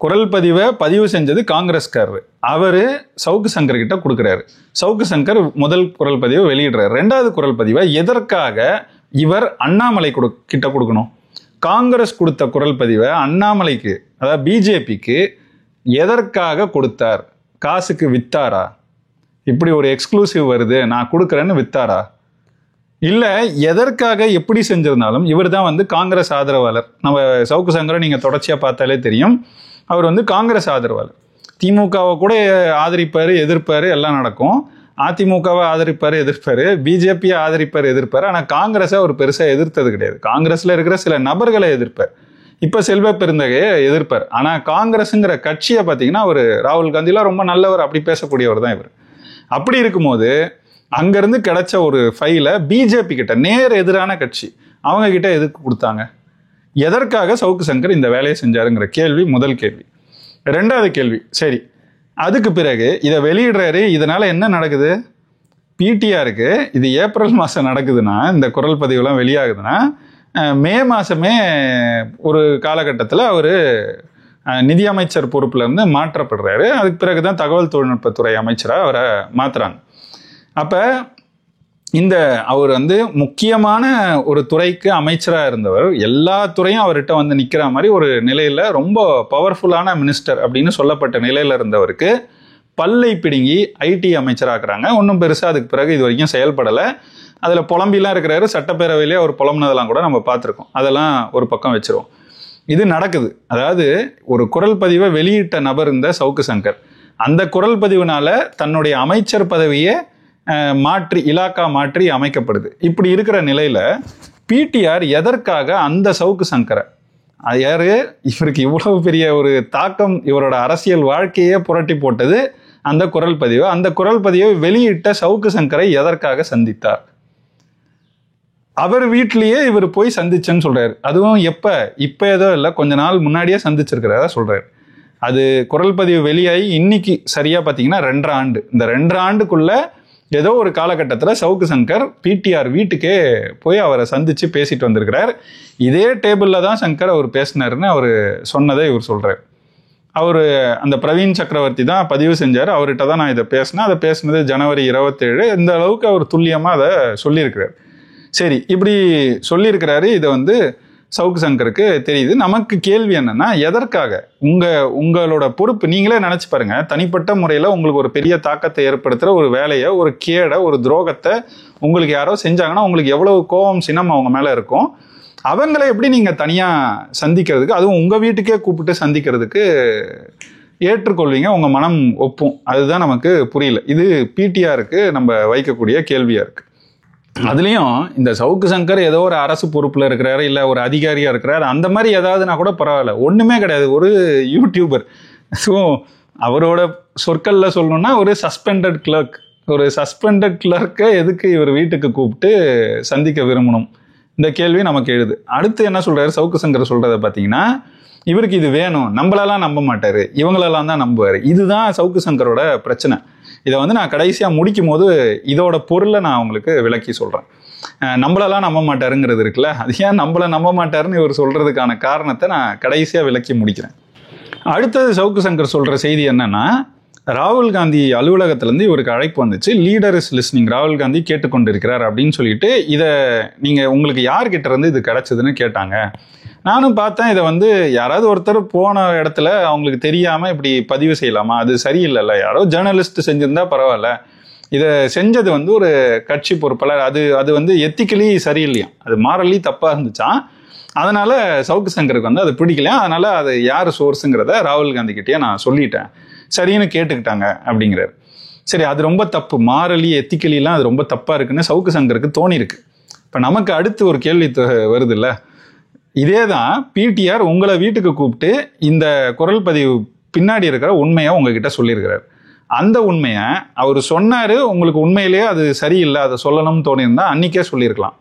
குரல் பதிவை பதிவு செஞ்சது காங்கிரஸ்காரர், அவரு சவுக்கு சங்கர் கிட்ட கொடுக்குறாரு. சவுக்கு சங்கர் முதல் குரல் பதிவை வெளியிடுறாரு. ரெண்டாவது குரல் பதிவை எதற்காக இவர் அண்ணாமலை கிட்ட கொடுக்கணும்? காங்கிரஸ் கொடுத்த குரல் பதிவை அண்ணாமலைக்கு, அதாவது பிஜேபிக்கு எதற்காக கொடுத்தார்? காசுக்கு வித்தாரா? இப்படி ஒரு எக்ஸ்க்ளூசிவ் வருது நான் கொடுக்குறேன்னு வித்தாரா? இல்லை எதற்காக? எப்படி செஞ்சிருந்தாலும் இவர் தான் காங்கிரஸ் ஆதரவாளர். நம்ம சவுக்கு சங்கரை நீங்கள் தொடர்ச்சியாக பார்த்தாலே தெரியும், அவர் காங்கிரஸ் ஆதரவாளர். திமுகவை கூட ஆதரிப்பார், எதிர்ப்பார், எல்லாம் நடக்கும். அதிமுகவை ஆதரிப்பார், எதிர்ப்பார், பிஜேபியை ஆதரிப்பார், எதிர்ப்பார். ஆனால் காங்கிரஸை அவர் பெருசாக எதிர்த்தது கிடையாது. காங்கிரஸில் இருக்கிற சில நபர்களை எதிர்ப்பார். இப்போ செல்வ பெருந்தகையை எதிர்ப்பார். ஆனால் காங்கிரஸுங்கிற கட்சியை பார்த்தீங்கன்னா அவர் ராகுல் காந்திலாம் ரொம்ப நல்லவர், அப்படி பேசக்கூடியவர் தான் இவர். அப்படி இருக்கும்போது அங்கேருந்து கிடைச்ச ஒரு ஃபைலை பிஜேபி கிட்ட, நேர் எதிரான கட்சி, அவங்க கிட்ட எதுக்கு கொடுத்தாங்க? எதற்காக சவுக்கு சங்கர் இந்த வேலையை செஞ்சாருங்கிற கேள்வி முதல் கேள்வி. ரெண்டாவது கேள்வி, சரி அதுக்கு பிறகு இதை வெளியிடுறாரு, இதனால என்ன நடக்குது? பிடிஆருக்கு இது ஏப்ரல் மாதம் நடக்குதுன்னா, இந்த குரல் பதிவுலாம் வெளியாகுதுன்னா, மே மாதமே ஒரு காலகட்டத்தில் அவர் நிதியமைச்சர் பொறுப்புலேருந்து மாற்றப்படுறாரு. அதுக்கு பிறகு தான் தகவல் தொழில்நுட்பத்துறை அமைச்சராக அவரை மாற்றுறாங்க. அப்போ அவர் முக்கியமான ஒரு துறைக்கு அமைச்சராக இருந்தவர், எல்லா துறையும் அவர்கிட்ட நிற்கிற மாதிரி ஒரு நிலையில், ரொம்ப பவர்ஃபுல்லான மினிஸ்டர் அப்படின்னு சொல்லப்பட்ட நிலையில் இருந்தவருக்கு பல்லை பிடுங்கி ஐடி அமைச்சராக்குறாங்க. ஒன்றும் பெருசாக அதுக்கு பிறகு இது வரைக்கும் செயல்படலை. அதில் புலம்பிலாம் இருக்கிறாரு, சட்டப்பேரவையிலே அவர் புலம்புனதெல்லாம் கூட நம்ம பார்த்துருக்கோம். அதெல்லாம் ஒரு பக்கம் வச்சிருவோம். இது நடக்குது. அதாவது ஒரு குரல் பதிவை வெளியிட்ட நபர் இந்த சவுக்கு சங்கர், அந்த குரல் பதிவுனால தன்னுடைய அமைச்சர் பதவியை மாற்றி, இலாக்கா மாற்றி அமைக்கப்படுது. இப்படி இருக்கிற நிலையில பிடிஆர் எதற்காக அந்த சவுக்கு சங்கரை, யாரு இவருக்கு இவ்வளவு பெரிய ஒரு தாக்கம், இவரோட அரசியல் வாழ்க்கையே புரட்டி போட்டது அந்த குரல் பதிவு. அந்த குரல் பதிவை வெளியிட்ட சவுக்கு சங்கரை எதற்காக சந்தித்தார்? அவர் வீட்டிலேயே இவர் போய் சந்திச்சேன்னு சொல்றாரு. அதுவும் இப்ப ஏதோ இல்லை, கொஞ்ச நாள் முன்னாடியே சந்திச்சிருக்கிறதா சொல்றாரு. அது குரல் பதிவு வெளியாகி இன்னைக்கு சரியா பார்த்தீங்கன்னா 2.5 ஆண்டு. இந்த 2.5 ஆண்டுக்குள்ள ஏதோ ஒரு காலகட்டத்தில் சவுக்கு சங்கர் பிடிஆர் வீட்டுக்கே போய் அவரை சந்தித்து பேசிட்டு வந்திருக்கிறார். இதே டேபிளில் தான் சங்கர் அவர் பேசினாருன்னு அவர் சொன்னதை இவர் சொல்கிறார். அவர் அந்த பிரவீன் சக்கரவர்த்தி தான் பதிவு செஞ்சார், அவர்கிட்ட தான் நான் இதை பேசினேன். அதை பேசினது ஜனவரி 27. இந்த அளவுக்கு அவர் துல்லியமாக அதை சொல்லியிருக்கிறார். சரி, இப்படி சொல்லியிருக்கிறாரு. இதை வந்து சவுக்கு சங்கருக்கு தெரியுது. நமக்கு கேள்வி என்னன்னா, எதற்காக உங்களோட பொறுப்பு நீங்களே நினைச்சு பாருங்க. தனிப்பட்ட முறையில் உங்களுக்கு ஒரு பெரிய தாக்கத்தை ஏற்படுத்துகிற ஒரு வேலையை, ஒரு கேடை, ஒரு துரோகத்தை உங்களுக்கு யாரோ செஞ்சாங்கன்னா உங்களுக்கு எவ்வளவு கோபம் சினம் அவங்க மேலே இருக்கும். அவங்களை எப்படி நீங்கள் தனியாக சந்திக்கிறதுக்கு, அதுவும் உங்கள் வீட்டுக்கே கூப்பிட்டு சந்திக்கிறதுக்கு ஏற்றுக்கொள்வீங்க? உங்கள் மனம் ஒப்பும்? அதுதான் நமக்கு புரியல. இது பிடிஆருக்கு நம்ம வைக்கக்கூடிய கேள்வியாக இருக்குது. அதுலேயும் இந்த சவுக்கு சங்கர் ஏதோ ஒரு அரசு பொறுப்பில் இருக்கிறாரு, இல்லை ஒரு அதிகாரியாக இருக்கிறாரு, அந்த மாதிரி ஏதாவதுனா கூட பரவாயில்ல. ஒன்றுமே கிடையாது, ஒரு யூடியூபர். ஸோ அவரோட சொற்களில் சொல்லணும்னா ஒரு சஸ்பெண்டட் கிளர்க். ஒரு சஸ்பெண்டட் கிளர்க்கை எதுக்கு இவர் வீட்டுக்கு கூப்பிட்டு சந்திக்க விரும்பணும்? இந்த கேள்வி நமக்கு எழுது. அடுத்து என்ன சொல்றாரு சவுக்கு சங்கர் சொல்றதை பார்த்தீங்கன்னா, இவருக்கு இது வேணும், நம்மளெல்லாம் நம்ப மாட்டாரு, இவங்களெல்லாம் தான் நம்புவார். இதுதான் சவுக்கு சங்கரோட பிரச்சனை. இதை வந்து நான் கடைசியாக முடிக்கும் போது இதோட பொருளை நான் உங்களுக்கு விளக்கி சொல்கிறேன். நம்மளெல்லாம் நம்ப மாட்டாருங்கிறது இருக்குல்ல, அது ஏன் நம்மளை நம்ப மாட்டாருன்னு இவர் சொல்கிறதுக்கான காரணத்தை நான் கடைசியாக விளக்கி முடிக்கிறேன். அடுத்தது சவுக்கு சங்கர் சொல்கிற செய்தி என்னன்னா, ராகுல் காந்தி அலுவலகத்திலேருந்து இவருக்கு அழைப்பு வந்துச்சு. லீடர் இஸ் லிஸ்னிங், ராகுல் காந்தி கேட்டுக்கொண்டிருக்கிறார் அப்படின்னு சொல்லிட்டு, இதை நீங்கள் உங்களுக்கு யார்கிட்ட இருந்து இது கிடைச்சதுன்னு கேட்டாங்க. நானும் பார்த்தேன், இதை வந்து யாராவது ஒருத்தர் போன இடத்துல அவங்களுக்கு தெரியாமல் இப்படி பதிவு செய்யலாமா? அது சரியில்லைல்ல. யாரோ ஜேர்னலிஸ்ட் செஞ்சிருந்தா பரவாயில்ல. இதை செஞ்சது வந்து ஒரு கட்சி பொறுப்பாளர். அது வந்து எத்திக்கலி சரியில்லையா, அது மாரலி தப்பாக இருந்துச்சான். அதனால சவுக்கு சங்கருக்கு வந்து அது பிடிக்கலையா. அதனால அது யார் சோர்ஸுங்கிறத ராகுல் காந்தி கிட்டேயே நான் சொல்லிட்டேன், சரின்னு கேட்டுக்கிட்டாங்க அப்படிங்கிறாரு. சரி, அது ரொம்ப தப்பு, மாரலி எத்திக்கலிலாம் அது ரொம்ப தப்பாக இருக்குன்னு சவுக்கு சங்கருக்கு தோணிருக்கு. இப்போ நமக்கு அடுத்து ஒரு கேள்வி வருது இல்லை, இதே தான் பிடிஆர் உங்களை வீட்டுக்கு கூப்பிட்டு இந்த குரல் பதிவு பின்னாடி இருக்கிற உண்மையை உங்ககிட்ட சொல்லியிருக்கிறார். அந்த உண்மையை அவர் சொன்னார், உங்களுக்கு உண்மையிலேயே அது சரியில்லை, அதை சொல்லணும்னு தோணியிருந்தா அன்னைக்கே சொல்லியிருக்கலாம்.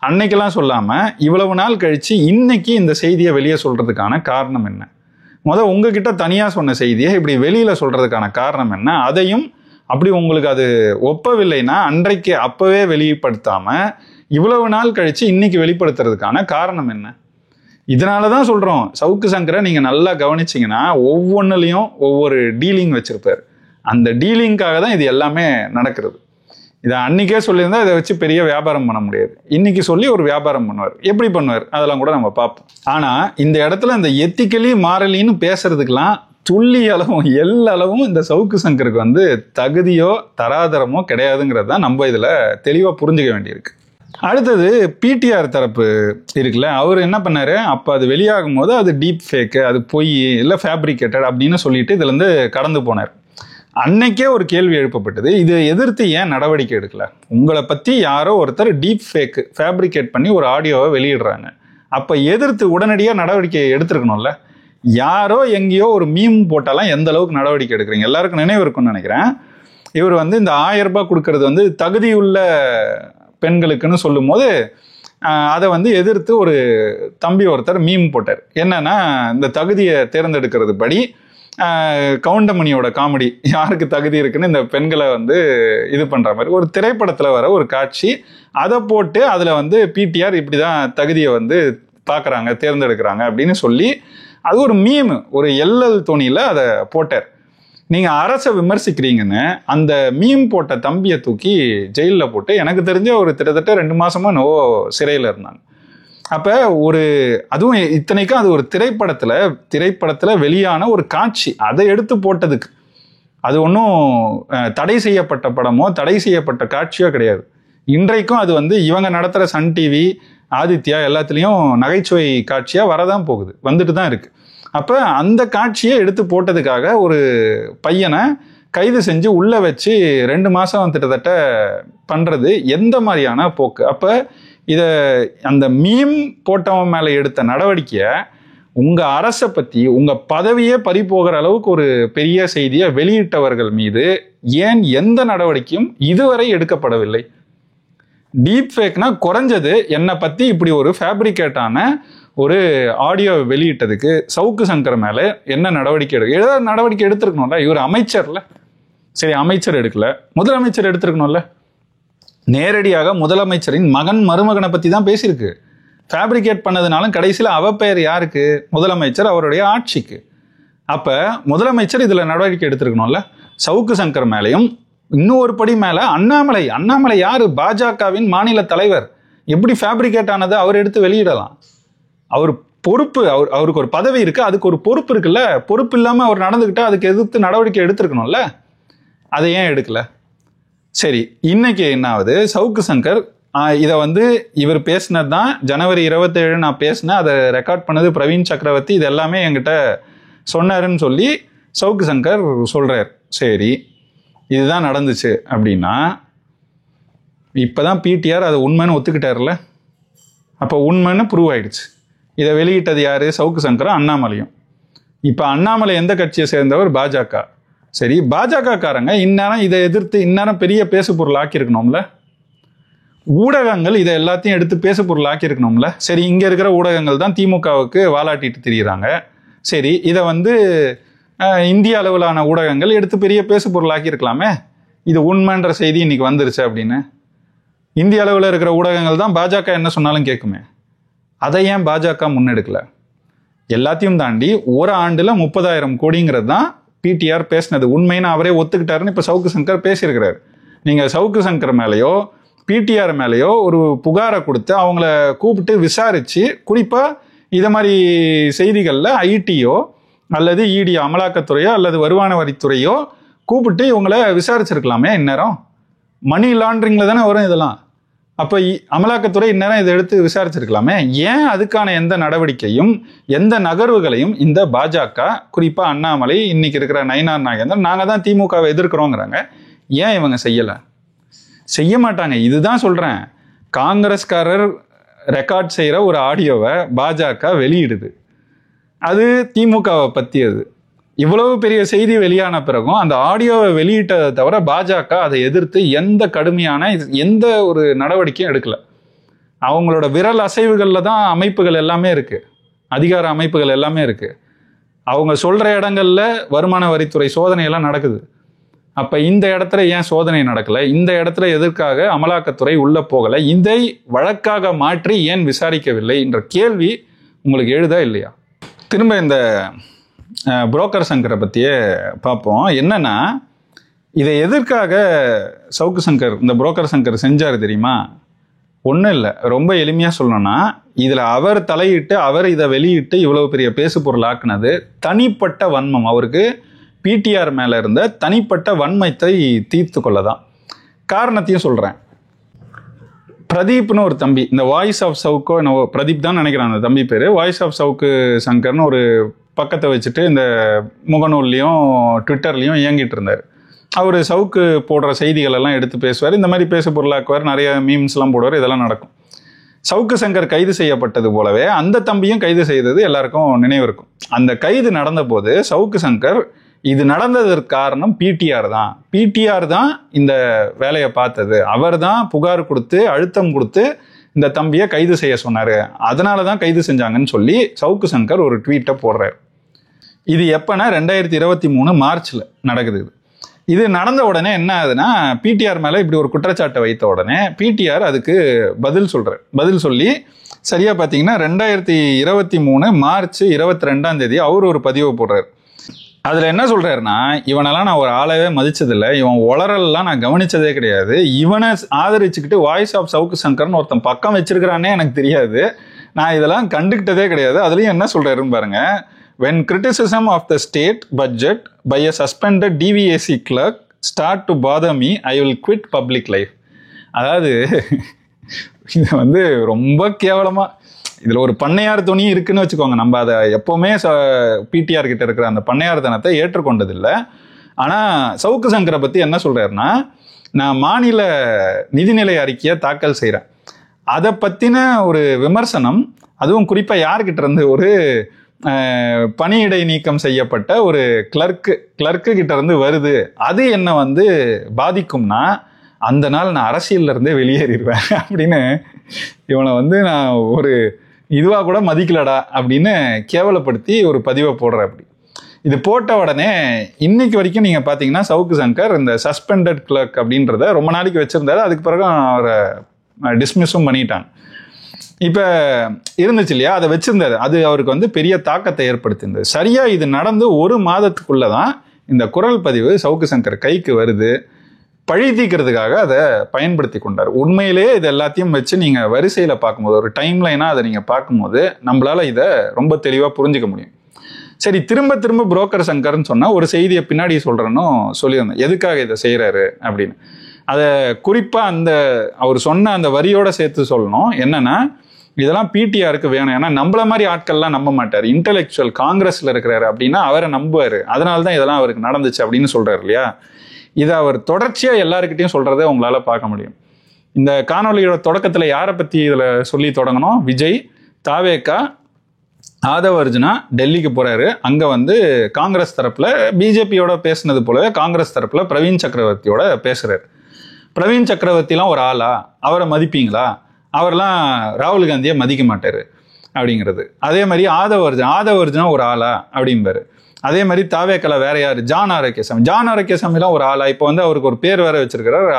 அன்னைக்கெல்லாம் சொல்லாமல் இவ்வளவு நாள் கழித்து இன்னைக்கு இந்த செய்தியை வெளியே சொல்கிறதுக்கான காரணம் என்ன? உங்ககிட்ட தனியாக சொன்ன செய்தியை இப்படி வெளியில் சொல்கிறதுக்கான காரணம் என்ன? அதையும் அப்படி உங்களுக்கு அது ஒப்பவில்லைன்னா அன்றைக்கு அப்போவே வெளிப்படுத்தாமல் இவ்வளவு நாள் கழித்து இன்னைக்கு வெளிப்படுத்துறதுக்கான காரணம் என்ன? இதனால தான் சொல்கிறோம், சவுக்கு சங்கரை நீங்கள் நல்லா கவனிச்சிங்கன்னா ஒவ்வொன்றுலையும் ஒவ்வொரு டீலிங் வச்சுருப்பார். அந்த டீலிங்காக தான் இது எல்லாமே நடக்கிறது. இதை அன்றைக்கே சொல்லியிருந்தா இதை வச்சு பெரிய வியாபாரம் பண்ண முடியாது. இன்னைக்கு சொல்லி ஒரு வியாபாரம் பண்ணுவார். எப்படி பண்ணுவார் அதெல்லாம் கூட நம்ம பார்ப்போம். ஆனால் இந்த இடத்துல இந்த எத்திக்கலி மாரலின்னு பேசுறதுக்கெல்லாம் துள்ளி அளவும் எல்லளவும் இந்த சவுக்கு சங்கருக்கு வந்து தகுதியோ தராதரமோ கிடையாதுங்கிறது தான் நம்ம இதில் தெளிவாக புரிஞ்சுக்க வேண்டியிருக்கு. அடுத்தது பிடிஆர் தரப்பு இருக்குல்ல, அவர் என்ன பண்ணாரு, அப்போ அது வெளியாகும் போது அது டீப் ஃபேக்கு, அது பொய், இல்லை ஃபேப்ரிகேட்டட் அப்படின்னு சொல்லிட்டு இதுலேருந்து கடந்து போனார். அன்னைக்கே ஒரு கேள்வி எழுப்பப்பட்டது, இதை எதிர்த்து ஏன் நடவடிக்கை எடுக்கல? உங்களை பற்றி யாரோ ஒருத்தர் டீப் ஃபேக்கு ஃபேப்ரிகேட் பண்ணி ஒரு ஆடியோவை வெளியிடுறாங்க, அப்போ எதிர்த்து உடனடியாக நடவடிக்கை எடுத்துருக்கணும்ல. யாரோ எங்கேயோ ஒரு மீம் போட்டாலாம் எந்த அளவுக்கு நடவடிக்கை எடுக்கிறீங்க? எல்லாருக்கும் நினைவு இருக்குன்னு நினைக்கிறேன். இவர் வந்து இந்த 1000 ரூபாய் கொடுக்கறது வந்து தகுதியுள்ள பெண்களுக்குன்னு சொல்லும் போது அதை வந்து எதிர்த்து ஒரு தம்பி ஒருத்தர் மீம் போட்டார். என்னன்னா, இந்த தகுதியை தேர்ந்தெடுக்கிறது படி கவுண்டமணியோட காமெடி, யாருக்கு தகுதி இருக்குன்னு இந்த பெண்களை வந்து இது பண்ணுற மாதிரி ஒரு திரைப்படத்தில் வர ஒரு காட்சி, அதை போட்டு அதில் வந்து பிடிஆர் இப்படி தான் தகுதியை வந்து பார்க்குறாங்க, தேர்ந்தெடுக்கிறாங்க அப்படின்னு சொல்லி அது ஒரு மீம், ஒரு எல்லல் தோணியில் அதை போட்டார். நீங்கள் அரசை விமர்சிக்கிறீங்கன்னு அந்த மீம் போட்ட தம்பியை தூக்கி ஜெயிலில் போட்டு, எனக்கு தெரிஞ்ச ஒரு கிட்டத்தட்ட 2 மாதமாக நோ சிறையில் இருந்தாங்க. அப்போ அதுவும் இத்தனைக்கும் அது ஒரு திரைப்படத்தில் வெளியான ஒரு காட்சி, அதை எடுத்து போட்டதுக்கு அது ஒன்றும் தடை செய்யப்பட்ட படமோ தடை செய்யப்பட்ட காட்சியோ கிடையாது. இன்றைக்கும் அது வந்து இவங்க நடத்துகிற சன் டிவி, ஆதித்யா எல்லாத்துலேயும் நகைச்சுவை காட்சியாக வரதான் போகுது, வந்துட்டு தான் இருக்குது. அப்போ அந்த காட்சியை எடுத்து போட்டதுக்காக ஒரு பையனை கைது செஞ்சு உள்ளே வச்சு 2 மாதம் கிட்டத்தட்ட பண்ணுறது எந்த மாதிரியான போக்கு? அப்போ இதை அந்த மீம் போட்டவன் மேலே எடுத்த நடவடிக்கையை உங்கள் அரசை பற்றி உங்கள் பதவியே பறிபோகிற அளவுக்கு ஒரு பெரிய செய்தியை வெளியிட்டவர்கள் மீது ஏன் எந்த நடவடிக்கையும் இதுவரை எடுக்கப்படவில்லை? டீப் ஃபேக்னா குறைஞ்சது என்னை பற்றி இப்படி ஒரு ஃபேப்ரிகேட்டான ஒரு ஆடியோ வெளியிட்டதுக்கு சவுக்கு சங்கர் மேலே என்ன நடவடிக்கை ஏதாவது நடவடிக்கை எடுத்திருக்கணும்ல. இவர் அமைச்சர்ல, சரி, அமைச்சர் எடுக்கல, முதலமைச்சர் எடுத்திருக்கணும்ல. நேரடியாக முதலமைச்சரின் மகன் மருமகனை பற்றி தான் பேசியிருக்கு. ஃபேப்ரிகேட் பண்ணதுனாலும் கடைசியில் அவ பெயர் யாருக்கு? முதலமைச்சர், அவருடைய ஆட்சிக்கு. அப்போ முதலமைச்சர் இதில் நடவடிக்கை எடுத்திருக்கணும்ல. சவுக்கு சங்கர் மேலேயும் இன்னும் ஒரு படி மேலே அண்ணாமலை யாரு? பாஜகவின் மாநில தலைவர். எப்படி ஃபேப்ரிகேட் ஆனதை அவர் எடுத்து வெளியிடலாம்? அவர் பொறுப்பு, அவருக்கு ஒரு பதவி இருக்கு, அதுக்கு ஒரு பொறுப்பு இருக்குல்ல. பொறுப்பு இல்லாமல் அவர் நடந்துக்கிட்டா அதுக்கு எதிர்த்து நடவடிக்கை எடுத்திருக்கணும்ல. அதை ஏன் எடுக்கல? சரி, இன்னைக்கு என்ன ஆகுது? சவுக்கு சங்கர் இதை இவர் பேசினது தான் ஜனவரி 27 நான் பேசினேன், அதை ரெக்கார்ட் பண்ணது பிரவீன் சக்கரவர்த்தி, இது எல்லாமே என்கிட்ட சொன்னாருன்னு சொல்லி சவுக்கு சங்கர் சொல்றார். சரி, இதுதான் நடந்துச்சு அப்படின்னா இப்போதான் பிடிஆர் அதை உண்மைன்னு ஒத்துக்கிட்டார்ல. அப்போ உண்மைன்னு ப்ரூவ் ஆயிடுச்சு. இதை வெளியிட்டது யாரு? சவுக்கு சங்கரும் அண்ணாமலையும். இப்போ அண்ணாமலை எந்த கட்சியை சேர்ந்தவர்? பாஜக. சரி, பாஜக காரங்க இந்நேரம் இதை எதிர்த்து இந்நேரம் பெரிய பேசு பொருள் ஆக்கியிருக்கணும்ல. ஊடகங்கள் இதை எல்லாத்தையும் எடுத்து பேசு பொருள் ஆக்கியிருக்கணும்ல. சரி, இங்கே இருக்கிற ஊடகங்கள் தான் திமுகவுக்கு வாலாட்டிட்டு திரியிறாங்க. சரி, இதை இந்திய அளவிலான ஊடகங்கள் எடுத்து பெரிய பேசு பொருள் ஆக்கியிருக்கலாமே. இது உண்மைன்ற செய்தி இன்னைக்கு வந்துருச்சு அப்படின்னு. இந்திய அளவில் இருக்கிற ஊடகங்கள் தான் பாஜக என்ன சொன்னாலும் கேட்குமே. அதை ஏன் பாஜக முன்னெடுக்கல? எல்லாத்தையும் தாண்டி ஒரு ஆண்டில் 30,000 கோடிங்கிறது தான் பிடிஆர் பேசினது. உண்மைன்னு அவரே ஒத்துக்கிட்டாருன்னு இப்போ சவுக்கு சங்கர் பேசியிருக்கிறார். நீங்கள் சவுக்கு சங்கர் மேலேயோ பிடிஆர் மேலேயோ ஒரு புகாரை கொடுத்து அவங்கள கூப்பிட்டு விசாரித்து, குறிப்பாக இதை மாதிரி செய்திகளில் ஐடியோ அல்லது இடி அமலாக்கத்துறையோ அல்லது வருமான வரித்துறையோ கூப்பிட்டு இவங்கள விசாரிச்சிருக்கலாமே. இந்நேரம் மணி லாண்ட்ரிங்கில் தானே வரும் இதெல்லாம். அப்போ அமலாக்கத்துறை இந்நேரம் இதை எடுத்து விசாரிச்சிருக்கலாமே. ஏன் அதுக்கான எந்த நடவடிக்கையும் எந்த நகர்வுகளையும் இந்த பாஜக, குறிப்பாக அண்ணாமலை, இன்னைக்கு இருக்கிற நயினார் நாகேந்திரன், நாங்கள் தான் திமுகவை எதிர்க்கிறோங்கிறாங்க, ஏன் இவங்க செய்யலை? செய்ய மாட்டாங்க. இதுதான் சொல்கிறேன். காங்கிரஸ்காரர் ரெக்கார்ட் செய்கிற ஒரு ஆடியோவை பாஜக வெளியிடுது. அது திமுகவை பற்றியது. இவ்வளவு பெரிய செய்தி வெளியான பிறகும் அந்த ஆடியோவை வெளியிட்டதை தவிர பாஜக அதை எதிர்த்து எந்த கடுமையான எந்த ஒரு நடவடிக்கையும் எடுக்கல. அவங்களோட விரல் அசைவுகளில் தான் அமைப்புகள் எல்லாமே இருக்கு, அதிகார அமைப்புகள் எல்லாமே இருக்கு. அவங்க சொல்ற இடங்கள்ல வருமான வரித்துறை சோதனை எல்லாம் நடக்குது. அப்ப இந்த இடத்துல ஏன் சோதனை நடக்கல? இந்த இடத்துல எதற்காக அமலாக்கத்துறை உள்ள போகல? இதை வழக்காக மாற்றி ஏன் விசாரிக்கவில்லை என்ற கேள்வி உங்களுக்கு எழுதா இல்லையா? திரும்ப இந்த புரோக்கர் சங்கரை பற்றியே பார்ப்போம். என்னன்னா, இதை எதற்காக சவுக்கு சங்கர், இந்த புரோக்கர் சங்கர் செஞ்சார் தெரியுமா? ஒன்றும் இல்லை, ரொம்ப எளிமையாக சொல்லணும்னா, இதில் அவர் தலையிட்டு அவர் இதை வெளியிட்டு இவ்வளவு பெரிய பேசு பொருள் ஆக்குனது தனிப்பட்ட வன்மம். அவருக்கு பிடிஆர் மேலே இருந்த தனிப்பட்ட வன்மத்தை தீர்த்து கொள்ளதான். காரணத்தையும் சொல்கிறேன். பிரதீப்னு ஒரு தம்பி, இந்த வாய்ஸ் ஆஃப் சவுக்கோ என்ன, பிரதீப் தான் நினைக்கிறேன் அந்த தம்பி பேர். வாய்ஸ் ஆஃப் சவுக்கு சங்கர்னு ஒரு பக்கத்தை வச்சுட்டு இந்த முகநூல்லையும் ட்விட்டர்லையும் இயங்கிட்டு இருந்தார். அவர் சவுக்கு போடுற செய்திகள் எல்லாம் எடுத்து பேசுவார், இந்த மாதிரி பேச பொருளாக்குவார், நிறைய மீம்ஸ்லாம் போடுவார், இதெல்லாம் நடக்கும். சவுக்கு சங்கர் கைது செய்யப்பட்டது போலவே அந்த தம்பியும் கைது செய்தது எல்லாருக்கும் நினைவு இருக்கும். அந்த கைது நடந்த போது சவுக்கு சங்கர், இது நடந்ததற்கு காரணம் பிடிஆர் தான், பிடிஆர் தான் இந்த வேலையை பார்த்தது, அவர் தான் புகார் கொடுத்து அழுத்தம் கொடுத்து இந்த தம்பியை கைது செய்ய சொன்னார், அதனால தான் கைது செஞ்சாங்கன்னு சொல்லி சவுக்கு சங்கர் ஒரு ட்வீட்டை போடுறாரு. இது எப்போனா 2023 மார்ச்சில் நடக்குது. இது நடந்த உடனே என்ன ஆகுதுன்னா, பிடிஆர் மேலே இப்படி ஒரு குற்றச்சாட்டை வைத்த உடனே பிடிஆர் அதுக்கு பதில் சொல்கிறார். பதில் சொல்லி சரியாக பார்த்தீங்கன்னா 2023 மார்ச் 22 அவர் ஒரு பதிவை போடுறார். அதில் என்ன சொல்கிறாருன்னா, இவனெல்லாம் நான் ஒரு ஆளவே மதிச்சதில்லை, இவன் உளறலாம் நான் கவனிச்சதே கிடையாது, இவனை ஆதரிச்சுக்கிட்டு வாய்ஸ் ஆஃப் சவுக்கு சங்கர்னு ஒருத்தன் பக்கம் வச்சிருக்கிறானே எனக்கு தெரியாது, நான் இதெல்லாம் கண்டுக்கிட்டதே கிடையாது. அதுலேயும் என்ன சொல்கிறாருன்னு பாருங்க. When criticism of the state budget by a suspended DVAC clerk start to bother me, I will quit public life. அதாவது இது ரொம்ப கேவலமா, இதில் ஒரு பண்ணையார் துணி இருக்குன்னு வச்சுக்கோங்க. நம்ம அதை எப்போவுமே பிடிஆர் கிட்ட இருக்கிற அந்த பண்ணையார் தனத்தை ஏற்றுக்கொண்டதில்லை. ஆனால் சவுக்கு சங்கரை பற்றி என்ன சொல்கிறாருன்னா, நான் மாநில நிதிநிலை அறிக்கையை தாக்கல் செய்கிறேன், அதை பற்றின ஒரு விமர்சனம், அதுவும் குறிப்பாக யார்கிட்ட இருந்து, ஒரு பணியிடை நீக்கம் செய்யப்பட்ட ஒரு கிளர்க்கு கிட்ட இருந்து வருது, அது என்ன பாதிக்கும்னா அந்த நாள் நான் அரசியல்ல இருந்தே வெளியேறிடுவேன் அப்படின்னு இவனை நான் ஒரு இதுவாக கூட மதிக்கலடா அப்படின்னு கேவலப்படுத்தி ஒரு பதிவை போடுற. அப்படி இது போட்ட உடனே இன்னைக்கு வரைக்கும் நீங்கள் பார்த்தீங்கன்னா சவுக்கு சங்கர் இந்த சஸ்பெண்டட் கிளர்க் அப்படின்றத ரொம்ப நாளைக்கு வச்சுருந்தாரு. அதுக்கு பிறகு அவரை டிஸ்மிஸும் பண்ணிட்டாங்க. இப்போ இருந்துச்சு இல்லையா, அதை வச்சிருந்தாரு. அது அவருக்கு வந்து பெரிய தாக்கத்தை ஏற்படுத்தியிருந்தது. சரியாக இது நடந்து ஒரு மாதத்துக்குள்ளே தான் இந்த குரல் பதிவு சவுக்கு சங்கர் கைக்கு வருது. பழி தீக்கிறதுக்காக அதை பயன்படுத்தி கொண்டார். உண்மையிலேயே இது எல்லாத்தையும் வச்சு நீங்கள் வரிசையில் பார்க்கும்போது, ஒரு டைம் லைனாக அதை நீங்கள் பார்க்கும்போது நம்மளால் இதை ரொம்ப தெளிவாக புரிஞ்சுக்க முடியும். சரி, திரும்ப திரும்ப புரோக்கர் சங்கர்னு சொன்னால் ஒரு செய்தியை பின்னாடி சொல்கிறேன்னு சொல்லியிருந்தேன், எதுக்காக இதை செய்கிறாரு அப்படின்னு. அதை குறிப்பாக அவர் சொன்ன அந்த வரியோடு சேர்த்து சொல்லணும். என்னென்னா, இதெல்லாம் பிடிஆருக்கு வேணும். ஏன்னா நம்மள மாதிரி ஆட்கள்லாம் நம்ப மாட்டார். இன்டெலெக்சுவல் காங்கிரஸில் இருக்கிறாரு அப்படின்னா அவரை நம்புவார். அதனால தான் இதெல்லாம் அவருக்கு நடந்துச்சு அப்படின்னு சொல்கிறார் இல்லையா. இதை அவர் தொடர்ச்சியாக எல்லாருக்கிட்டையும் சொல்கிறத உங்களால் பார்க்க முடியும். இந்த காணொலியோட தொடக்கத்தில் யாரை பற்றி இதில் சொல்லி தொடங்கணும்? விஜய், தாவேகா, ஆதவ அர்ஜுனா டெல்லிக்கு போகிறாரு. அங்கே வந்து காங்கிரஸ் தரப்பில் பிஜேபியோட பேசுனது போலவே காங்கிரஸ் தரப்பில் பிரவீன் சக்கரவர்த்தியோட பேசுகிறார். பிரவீன் சக்கரவர்த்திலாம் ஒரு ஆளா? அவரை மதிப்பீங்களா? அவரெல்லாம் ராகுல் காந்தியை மதிக்க மாட்டார் அப்படிங்கிறது. அதே மாதிரி ஆதவ அர்ஜுனா ஒரு ஆளா அப்படிம்பாரு. அதே மாதிரி தாவேக்கல வேற யார்? ஜான் ஆரோக்கியசாமிலாம் ஒரு ஆளா? இப்போ வந்து அவருக்கு ஒரு பேர் வேற வச்சிருக்கிறார்,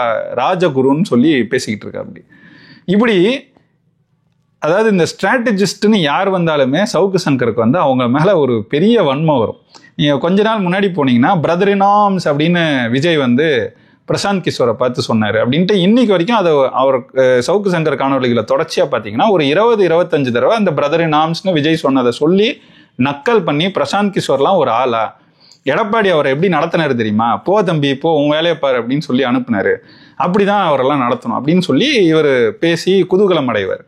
ராஜகுருன்னு சொல்லி பேசிக்கிட்டு இருக்கா. அப்படி இப்படி அதாவது இந்த ஸ்ட்ராட்டஜிஸ்ட்னு யார் வந்தாலுமே சவுக்கு சங்கருக்கு வந்து அவங்க மேலே ஒரு பெரிய வன்மை வரும். நீங்கள் கொஞ்ச நாள் முன்னாடி போனீங்கன்னா பிரதர் இன் ஆர்ம்ஸ் அப்படின்னு விஜய் வந்து பிரசாந்த் கிஷோரை பார்த்து சொன்னார் அப்படின்ட்டு இன்னைக்கு வரைக்கும் அதை அவர் சவுக்கு சங்கர் காணொலிகளை தொடர்ச்சியாக பார்த்தீங்கன்னா ஒரு 20-25 தடவை அந்த பிரதர் இன் ஆர்ம்ஸ்னு விஜய் சொன்னதை சொல்லி நக்கல் பண்ணி பிரசாந்த் கிஷோர்லாம் ஒரு ஆளா, எடப்பாடி அவரை எப்படி நடத்தினாரு தெரியுமா, போ தம்பி போ உன் வேலையை பாரு அப்படின்னு சொல்லி அனுப்புனாரு, அப்படிதான் அவரெல்லாம் நடத்தணும் அப்படின்னு சொல்லி இவர் பேசி குதூகலம் அடைவார்.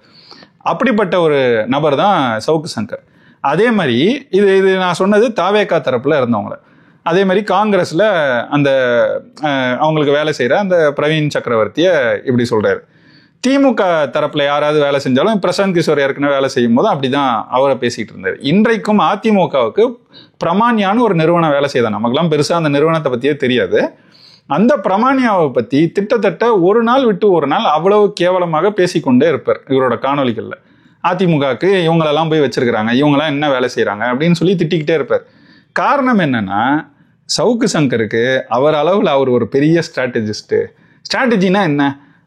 அப்படிப்பட்ட ஒரு நபர் தான் சவுக்கு சங்கர். அதே மாதிரி இது நான் சொன்னது தாவேகா தரப்புல இருந்தவங்கள. அதே மாதிரி காங்கிரஸ்ல அந்த அவங்களுக்கு வேலை செய்யற அந்த பிரவீன் சக்கரவர்த்தியை இப்படி சொல்றாரு. திமுக தரப்புல யாராவது வேலை செஞ்சாலும் பிரசாந்த் கிஷோர் ஏற்கனவே வேலை செய்யும் போது அப்படிதான் அவரை பேசிக்கிட்டு இருந்தாரு. இன்றைக்கும் அதிமுகவுக்கு பிரமானியான்னு ஒரு நிறுவனம் வேலை செய்தான். நமக்குலாம் பெருசா அந்த நிறுவனத்தை பத்தியே தெரியாது. அந்த பிரமானியாவை பத்தி திட்டத்தட்ட ஒரு நாள் விட்டு ஒரு நாள் அவ்வளவு கேவலமாக பேசிக்கொண்டே இருப்பார் இவரோட காணொலிகள்ல. அதிமுகவுக்கு இவங்களெல்லாம் போய் வச்சிருக்கிறாங்க, இவங்கெல்லாம் என்ன வேலை செய்யறாங்க அப்படின்னு சொல்லி திட்டிக்கிட்டே இருப்பார். காரணம் என்னன்னா, சவுக்கு சங்கருக்கு அவர் அளவில் அவர் ஒரு பெரிய ஸ்ட்ராட்டஜிஸ்ட். ஸ்ட்ராட்டஜினா என்ன?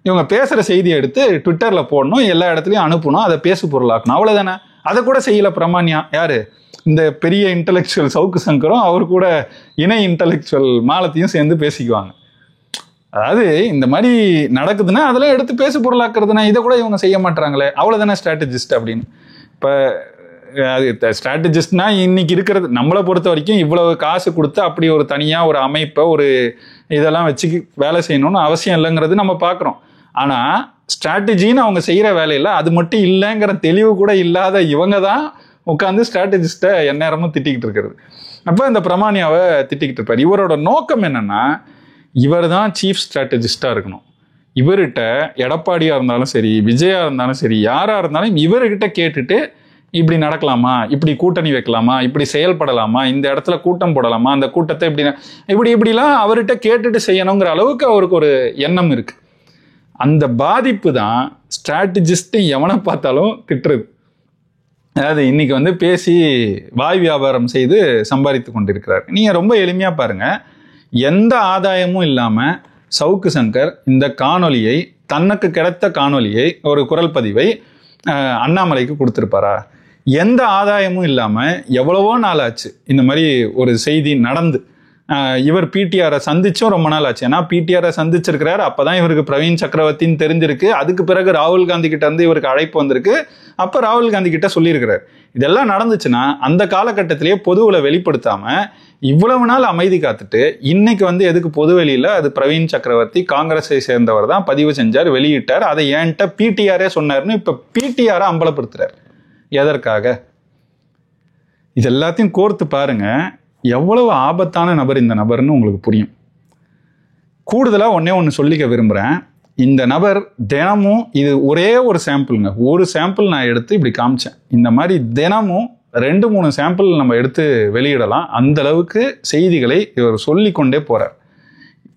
இவங்க பேசுகிற செய்தியை எடுத்து ட்விட்டரில் போடணும், எல்லா இடத்துலையும் அனுப்பணும், அதை பேசு பொருளாக்கணும், அவ்வளோதானே. அதை கூட செய்யலை பிரமானியா. யார்? இந்த பெரிய இன்டலெக்சுவல் சவுக்கு சங்கரும் அவர் கூட இணை இன்டலெக்சுவல் மாலத்தையும் சேர்ந்து பேசிக்குவாங்க. அதாவது இந்த மாதிரி நடக்குதுன்னா அதெல்லாம் எடுத்து பேசு பொருளாக்குறதுனா இதை கூட இவங்க செய்ய மாட்டாங்களே, அவ்வளோதானே ஸ்ட்ராட்டஜிஸ்ட் அப்படின்னு. இப்போ அது ஸ்ட்ராட்டஜிஸ்ட்னா இன்னைக்கு இருக்கிறது நம்மளை பொறுத்த வரைக்கும் இவ்வளவு காசு கொடுத்து அப்படி ஒரு தனியாக ஒரு அமைப்பை ஒரு இதெல்லாம் வச்சு வேலை செய்யணும்னு அவசியம் இல்லைங்கிறது நம்ம பார்க்குறோம். ஆனால் ஸ்ட்ராட்டஜின்னு அவங்க செய்கிற வேலையில் அது மட்டும் இல்லைங்கிற தெளிவு கூட இல்லாத இவங்க தான் உட்காந்து ஸ்ட்ராட்டஜிஸ்ட்டை எந்நேரமும் திட்டிக்கிட்டு இருக்கிறது. அப்போ இந்த பிரமானியாவை திட்டிக்கிட்டு இருப்பார். இவரோட நோக்கம் என்னன்னா, இவர் தான் சீஃப் ஸ்ட்ராட்டஜிஸ்டாக இருக்கணும். இவர்கிட்ட எடப்பாடியாக இருந்தாலும் சரி, விஜயா இருந்தாலும் சரி, யாராக இருந்தாலும் இவர்கிட்ட கேட்டுட்டு இப்படி நடக்கலாமா, இப்படி கூட்டணி வைக்கலாமா, இப்படி செயல்படலாமா, இந்த இடத்துல கூட்டம் போடலாமா, அந்த கூட்டத்தை இப்படிலாம் அவர்கிட்ட கேட்டுட்டு செய்யணுங்கிற அளவுக்கு அவருக்கு ஒரு எண்ணம் இருக்கு. அந்த பாதிப்பு தான் ஸ்ட்ராட்டஜிஸ்ட் எவனை பார்த்தாலும் திட்டுறது. அதாவது இன்னைக்கு வந்து பேசி வாய் வியாபாரம் செய்து சம்பாதித்து கொண்டிருக்கிறார். நீங்க ரொம்ப எளிமையா பாருங்க, எந்த ஆதாயமும் இல்லாம சவுக்கு சங்கர் இந்த காணொலியை, தனக்கு கிடைத்த காணொலியை, ஒரு குரல் பதிவை அண்ணாமலைக்கு கொடுத்திருப்பாரா? எந்த ஆதாயமும் இல்லாம எவ்வளவோ நாள் ஆச்சு இந்த மாதிரி ஒரு செய்தி நடந்து. இவர் பிடிஆரை சந்திச்சும் ரொம்ப நாள் ஆச்சு. ஏன்னா பிடிஆரை சந்திச்சிருக்கிறார், அப்பதான் இவருக்கு பிரவீன் சக்கரவர்த்தின்னு தெரிஞ்சிருக்கு. அதுக்கு பிறகு ராகுல் காந்தி கிட்ட இருந்து இவருக்கு அழைப்பு வந்திருக்கு. அப்ப ராகுல் காந்தி கிட்ட சொல்லியிருக்கிறார். இதெல்லாம் நடந்துச்சுன்னா அந்த காலகட்டத்திலேயே பொதுவில் வெளிப்படுத்தாம இவ்வளவு நாள் அமைதி காத்துட்டு இன்னைக்கு வந்து எதுக்கு பொது வெளியில அது பிரவீன் சக்கரவர்த்தி காங்கிரஸை சேர்ந்தவர் தான் பதிவு செஞ்சார், வெளியிட்டார், அதை ஏன்ட்ட பிடிஆரே சொன்னார்னு இப்ப பிடிஆரை அம்பலப்படுத்துறார். எதற்காக? இது எல்லாத்தையும் கோர்த்து பாருங்க, எவ்வளவு ஆபத்தான நபர் இந்த நபர்னு உங்களுக்கு புரியும். கூடுதலா ஒண்ணு சொல்லிக்க விரும்புறேன். இந்த நபர் தினமும், இது ஒரே ஒரு சாம்பிளுங்க, ஒரு சாம்பிள் நான் எடுத்து இப்படி காமிச்சேன். இந்த மாதிரி தினமும் 2-3 சாம்பிள் நம்ம எடுத்து வெளியிடலாம். அந்த அளவுக்கு செய்திகளை இவர் சொல்லி கொண்டே போறார்.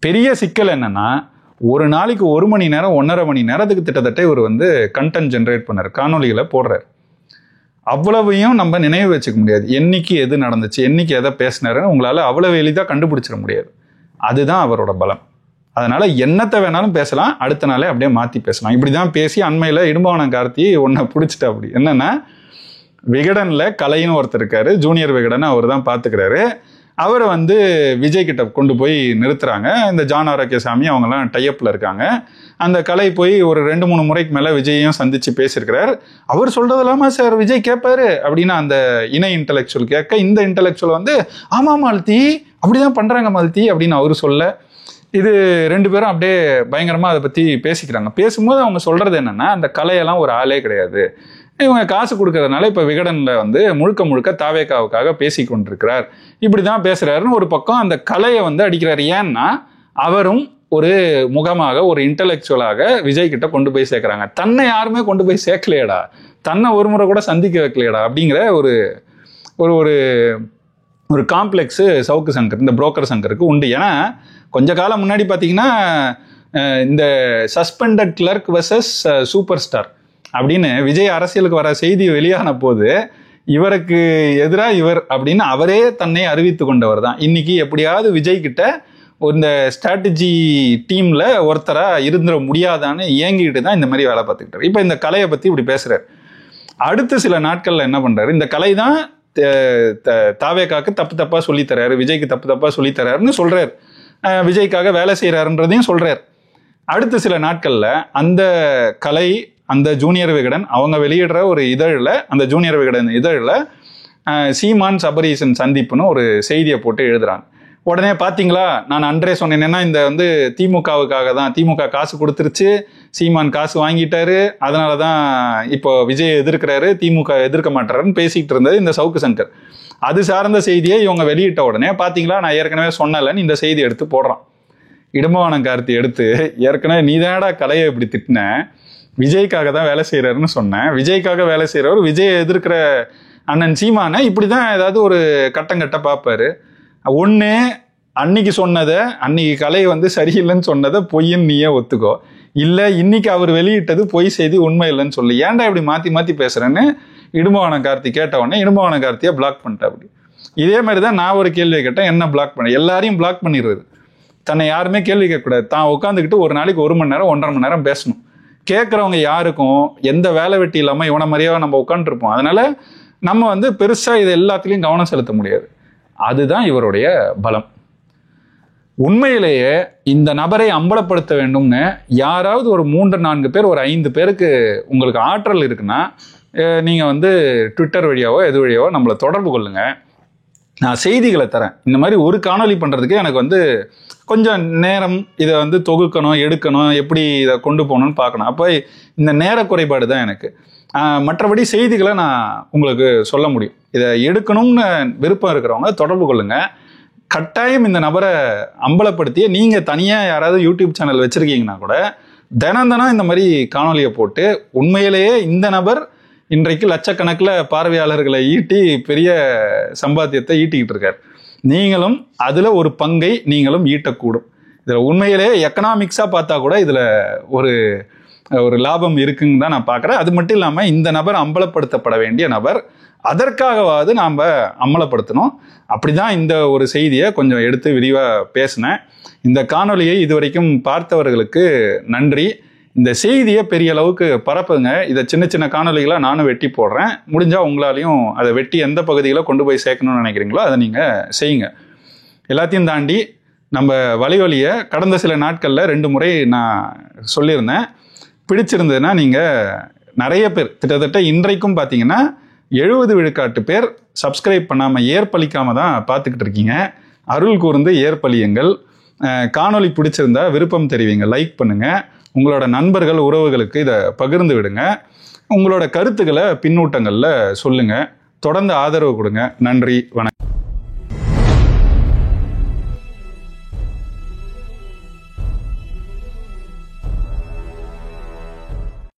பெரிய சிக்கல் என்னன்னா, ஒரு நாளைக்கு 1 மணி நேரம் 1.5 மணி நேரத்துக்கு கிட்டத்தட்ட இவர் வந்து கண்டென்ட் ஜென்ரேட் பண்ணார், காணொலிகளை போடுறார். அவ்வளவையும் நம்ம நினைவு வச்சுக்க முடியாது. என்னைக்கு எது நடந்துச்சு, என்னைக்கு எதை பேசினாருன்னு உங்களால் அவ்வளவு எளிதாக கண்டுபிடிச்சிட முடியாது. அதுதான் அவரோட பலம். அதனால என்னத்தை வேணாலும் பேசலாம், அடுத்த நாளே அப்படியே மாற்றி பேசலாம். இப்படிதான் பேசி அண்மையில் இடும்பாவனம் கார்த்தி ஒன்றை பிடிச்சிட்டா. அப்படி என்னன்னா, விகடனில் கலைன்னு ஒருத்தர் இருக்காரு, ஜூனியர் விகடன், அவர் தான் பார்த்துக்கிறாரு. அவரை வந்து விஜய் கிட்ட கொண்டு போய் நிறுத்துறாங்க. இந்த ஜான் ஆரோக்கியசாமி அவங்கெல்லாம் டைப்பில் இருக்காங்க. அந்த கலை போய் ஒரு 2-3 முறைக்கு மேலே விஜயையும் சந்திச்சு பேசியிருக்கிறார். அவர் சொல்றது இல்லாமல் சார் விஜய் கேட்பாரு அப்படின்னு அந்த இணை இன்டலெக்சுவல் கேட்க, இந்த இன்டலெக்சுவல் வந்து ஆமாம் மாலதி அப்படிதான் பண்றாங்க மாலதி அப்படின்னு அவரு சொல்ல, இது 2 பேரும் அப்படியே பயங்கரமா அதை பத்தி பேசிக்கிறாங்க. பேசும்போது அவங்க சொல்றது என்னன்னா, அந்த கலையெல்லாம் ஒரு ஆளே கிடையாது, இவங்க காசு கொடுக்கறதுனால இப்ப விகடன்ல வந்து முழுக்க முழுக்க தாவேக்காவுக்காக பேசி கொண்டிருக்கிறார், இப்படிதான் பேசுறாருன்னு ஒரு பக்கம் அந்த கலையை வந்து அடிக்கிறாரு. ஏன்னா அவரும் ஒரு முகமாக, ஒரு இன்டலெக்சுவலாக விஜய் கிட்ட கொண்டு போய் சேர்க்கிறாங்க. தன்னை யாருமே கொண்டு போய் சேர்க்கலையடா, தன்னை ஒரு முறை கூட சந்திக்க வைக்கலையடா அப்படிங்கிற ஒரு ஒரு ஒரு காம்ப்ளெக்ஸு சவுக்கு சங்கர், இந்த புரோக்கர் சங்கருக்கு உண்டு. ஏன்னா கொஞ்ச காலம் முன்னாடி பார்த்தீங்கன்னா இந்த suspended clerk versus super star அப்படின்னு விஜய் அரசியலுக்கு வர செய்தி வெளியான போது இவருக்கு எதிராக இவர் அப்படின்னு அவரே தன்னை அறிவித்து கொண்டவர் தான். இன்னைக்கு எப்படியாவது விஜய் கிட்ட இந்த ஸ்ட்ராட்டஜி டீம்ல ஒருத்தரா இருந்துட முடியாதான்னு ஏங்கிட்டு தான் இந்த மாதிரி வேலை பார்த்துக்கிட்டாரு. இப்போ இந்த கலையை பத்தி இப்படி பேசுறாரு. அடுத்த சில நாட்கள்ல என்ன பண்றாரு, இந்த கலை தான் தாவேக்காக்கு தப்பா சொல்லித்தராரு, விஜய்க்கு தப்பா சொல்லித்தராருன்னு சொல்றாரு, விஜய்க்காக வேலை செய்யறாருன்றதையும் சொல்றாரு. அடுத்த சில நாட்கள்ல அந்த கலை, அந்த ஜூனியர் விகடன் அவங்க வெளியிடுற ஒரு இதழில், அந்த ஜூனியர் விகடன் இதழில் சீமான் சபரீசன் சந்திப்புன்னு ஒரு செய்தியை போட்டு எழுதுறாங்க. உடனே பார்த்தீங்களா, நான் அன்றே சொன்னேன்னா இந்த வந்து திமுகவுக்காக தான், திமுக காசு கொடுத்துருச்சு, சீமான் காசு வாங்கிட்டாரு, அதனால தான் இப்போ விஜய் எதிர்க்கிறாரு, திமுக எதிர்க்க மாட்டாருன்னு பேசிக்கிட்டு இருந்தது இந்த சவுக்கு சங்கர். அது சார்ந்த செய்தியை இவங்க வெளியிட்ட உடனே பார்த்தீங்களா, நான் ஏற்கனவே சொன்னலன்னு இந்த செய்தி எடுத்து போடுறான். இடும்பாவனம் கார்த்தி எடுத்து, ஏற்கனவே நீதானடா கலையை இப்படி திட்டின, விஜய்க்காக தான் வேலை செய்யறாருன்னு சொன்னேன், விஜய்க்காக வேலை செய்யறவர் விஜயை எதிர்க்கிற அண்ணன் சீமானை இப்படிதான் ஏதாவது ஒரு கட்டங்கட்ட பார்ப்பாரு. ஒன்று அன்னைக்கு சொன்னதை, அன்னைக்கு கலை வந்து சரியில்லைன்னு சொன்னதை பொய்ன்னு நீயே ஒத்துக்கோ, இல்லை இன்னைக்கு அவர் வெளியிட்டது பொய் செய்தி உண்மை இல்லைன்னு சொல்லி, ஏன்டா இப்படி மாற்றி மாற்றி பேசுறேன்னு இடும்பாவனம் கார்த்தி கேட்ட உடனே இடும்பாவனம் கார்த்தியை பிளாக் பண்ணிட்டா. அப்படி இதே மாதிரி தான் நான் ஒரு கேள்வியை கேட்டேன், என்ன பிளாக் பண்ண, எல்லாரையும் பிளாக் பண்ணிடுறது. தன்னை யாருமே கேள்வி கேட்கக்கூடாது, தான் உட்காந்துக்கிட்டு ஒரு நாளைக்கு 1 மணி நேரம் 1.5 மணி நேரம் பேசணும். கேட்குறவங்க யாருக்கும் எந்த வேலை வெட்டி இல்லாமல் இவனை மாதிரியாக நம்ம உட்காந்துருப்போம். அதனால நம்ம வந்து பெருசாக இது எல்லாத்துலேயும் கவனம் செலுத்த முடியாது. அதுதான் இவருடைய பலம். உண்மையிலேயே இந்த நபரை அம்பலப்படுத்த வேண்டும்னு யாராவது ஒரு 3-4 பேர், ஒரு 5 பேருக்கு உங்களுக்கு ஆற்றல் இருக்குன்னா நீங்கள் வந்து ட்விட்டர் வழியாவோ எது வழியாவோ நம்மளை தொடர்பு கொள்ளுங்க. நான் செய்திகளை தரேன். இந்த மாதிரி ஒரு காணொலி பண்ணுறதுக்கு எனக்கு வந்து கொஞ்சம் நேரம், இதை வந்து தொகுக்கணும், எடுக்கணும், எப்படி இதை கொண்டு போகணும்னு பார்க்கணும். அப்போ இந்த நேர குறைபாடு தான் எனக்கு. மற்றபடி செய்திகளை நான் உங்களுக்கு சொல்ல முடியும். இதை எடுக்கணும்னு விருப்பம் இருக்கிறவங்க தொடர்பு கொள்ளுங்க. கட்டாயம் இந்த நபரை அம்பலப்படுத்தி, நீங்கள் தனியாக யாராவது யூடியூப் சேனல் வச்சுருக்கீங்கன்னா கூட தினம் இந்த மாதிரி காணொலியை போட்டு, உண்மையிலேயே இந்த நபர் இன்றைக்கு லட்சக்கணக்கில் பார்வையாளர்களை ஈட்டி பெரிய சம்பாத்தியத்தை ஈட்டிக்கிட்டு இருக்கார். நீங்களும் அதில் ஒரு பங்கை நீங்களும் ஈட்டக்கூடும். இதில் உண்மையிலேயே எக்கனாமிக்ஸாக பார்த்தா கூட இதில் ஒரு லாபம் இருக்குன்னு தான் நான் பார்க்குறேன். அது மட்டும் இல்லாமல் இந்த நபர் அம்பலப்படுத்தப்பட வேண்டிய நபர், அதற்காகவாவது நாம் அம்பலப்படுத்தணும். அப்படி தான் இந்த ஒரு செய்தியை கொஞ்சம் எடுத்து விரிவாக பேசினேன். இந்த காணொலியை இதுவரைக்கும் பார்த்தவர்களுக்கு நன்றி. இந்த செய்தியை பெரிய அளவுக்கு பரப்புங்க. இதை சின்ன சின்ன காணொலிகளாக நானும் வெட்டி போடுறேன். முடிஞ்சால் உங்களாலையும் அதை வெட்டி எந்த பகுதியில் கொண்டு போய் சேர்க்கணும்னு நினைக்கிறீங்களோ அதை நீங்கள் செய்யுங்க. எல்லாத்தையும் தாண்டி நம்ம வலைவலியை கடந்த சில நாட்களில் 2 முறை நான் சொல்லியிருந்தேன். பிடிச்சிருந்ததுன்னா நீங்கள் நிறைய பேர், கிட்டத்தட்ட இன்றைக்கும் பார்த்தீங்கன்னா 70 விழுக்காட்டு பேர் சப்ஸ்கிரைப் பண்ணாமல் ஏற்பளிக்காமல் தான் பார்த்துக்கிட்டு இருக்கீங்க. அருள் கூர்ந்து ஏற்பளியுங்கள். காணொலி பிடிச்சிருந்தா விருப்பம் தெரிவிங்க, லைக் பண்ணுங்கள். உங்களோட நண்பர்கள், உறவுகளுக்கு இதை பகிர்ந்து விடுங்க. உங்களோட கருத்துக்களை பின்னூட்டங்களில் சொல்லுங்கள். தொடர்ந்து ஆதரவு கொடுங்க. நன்றி, வணக்கம்.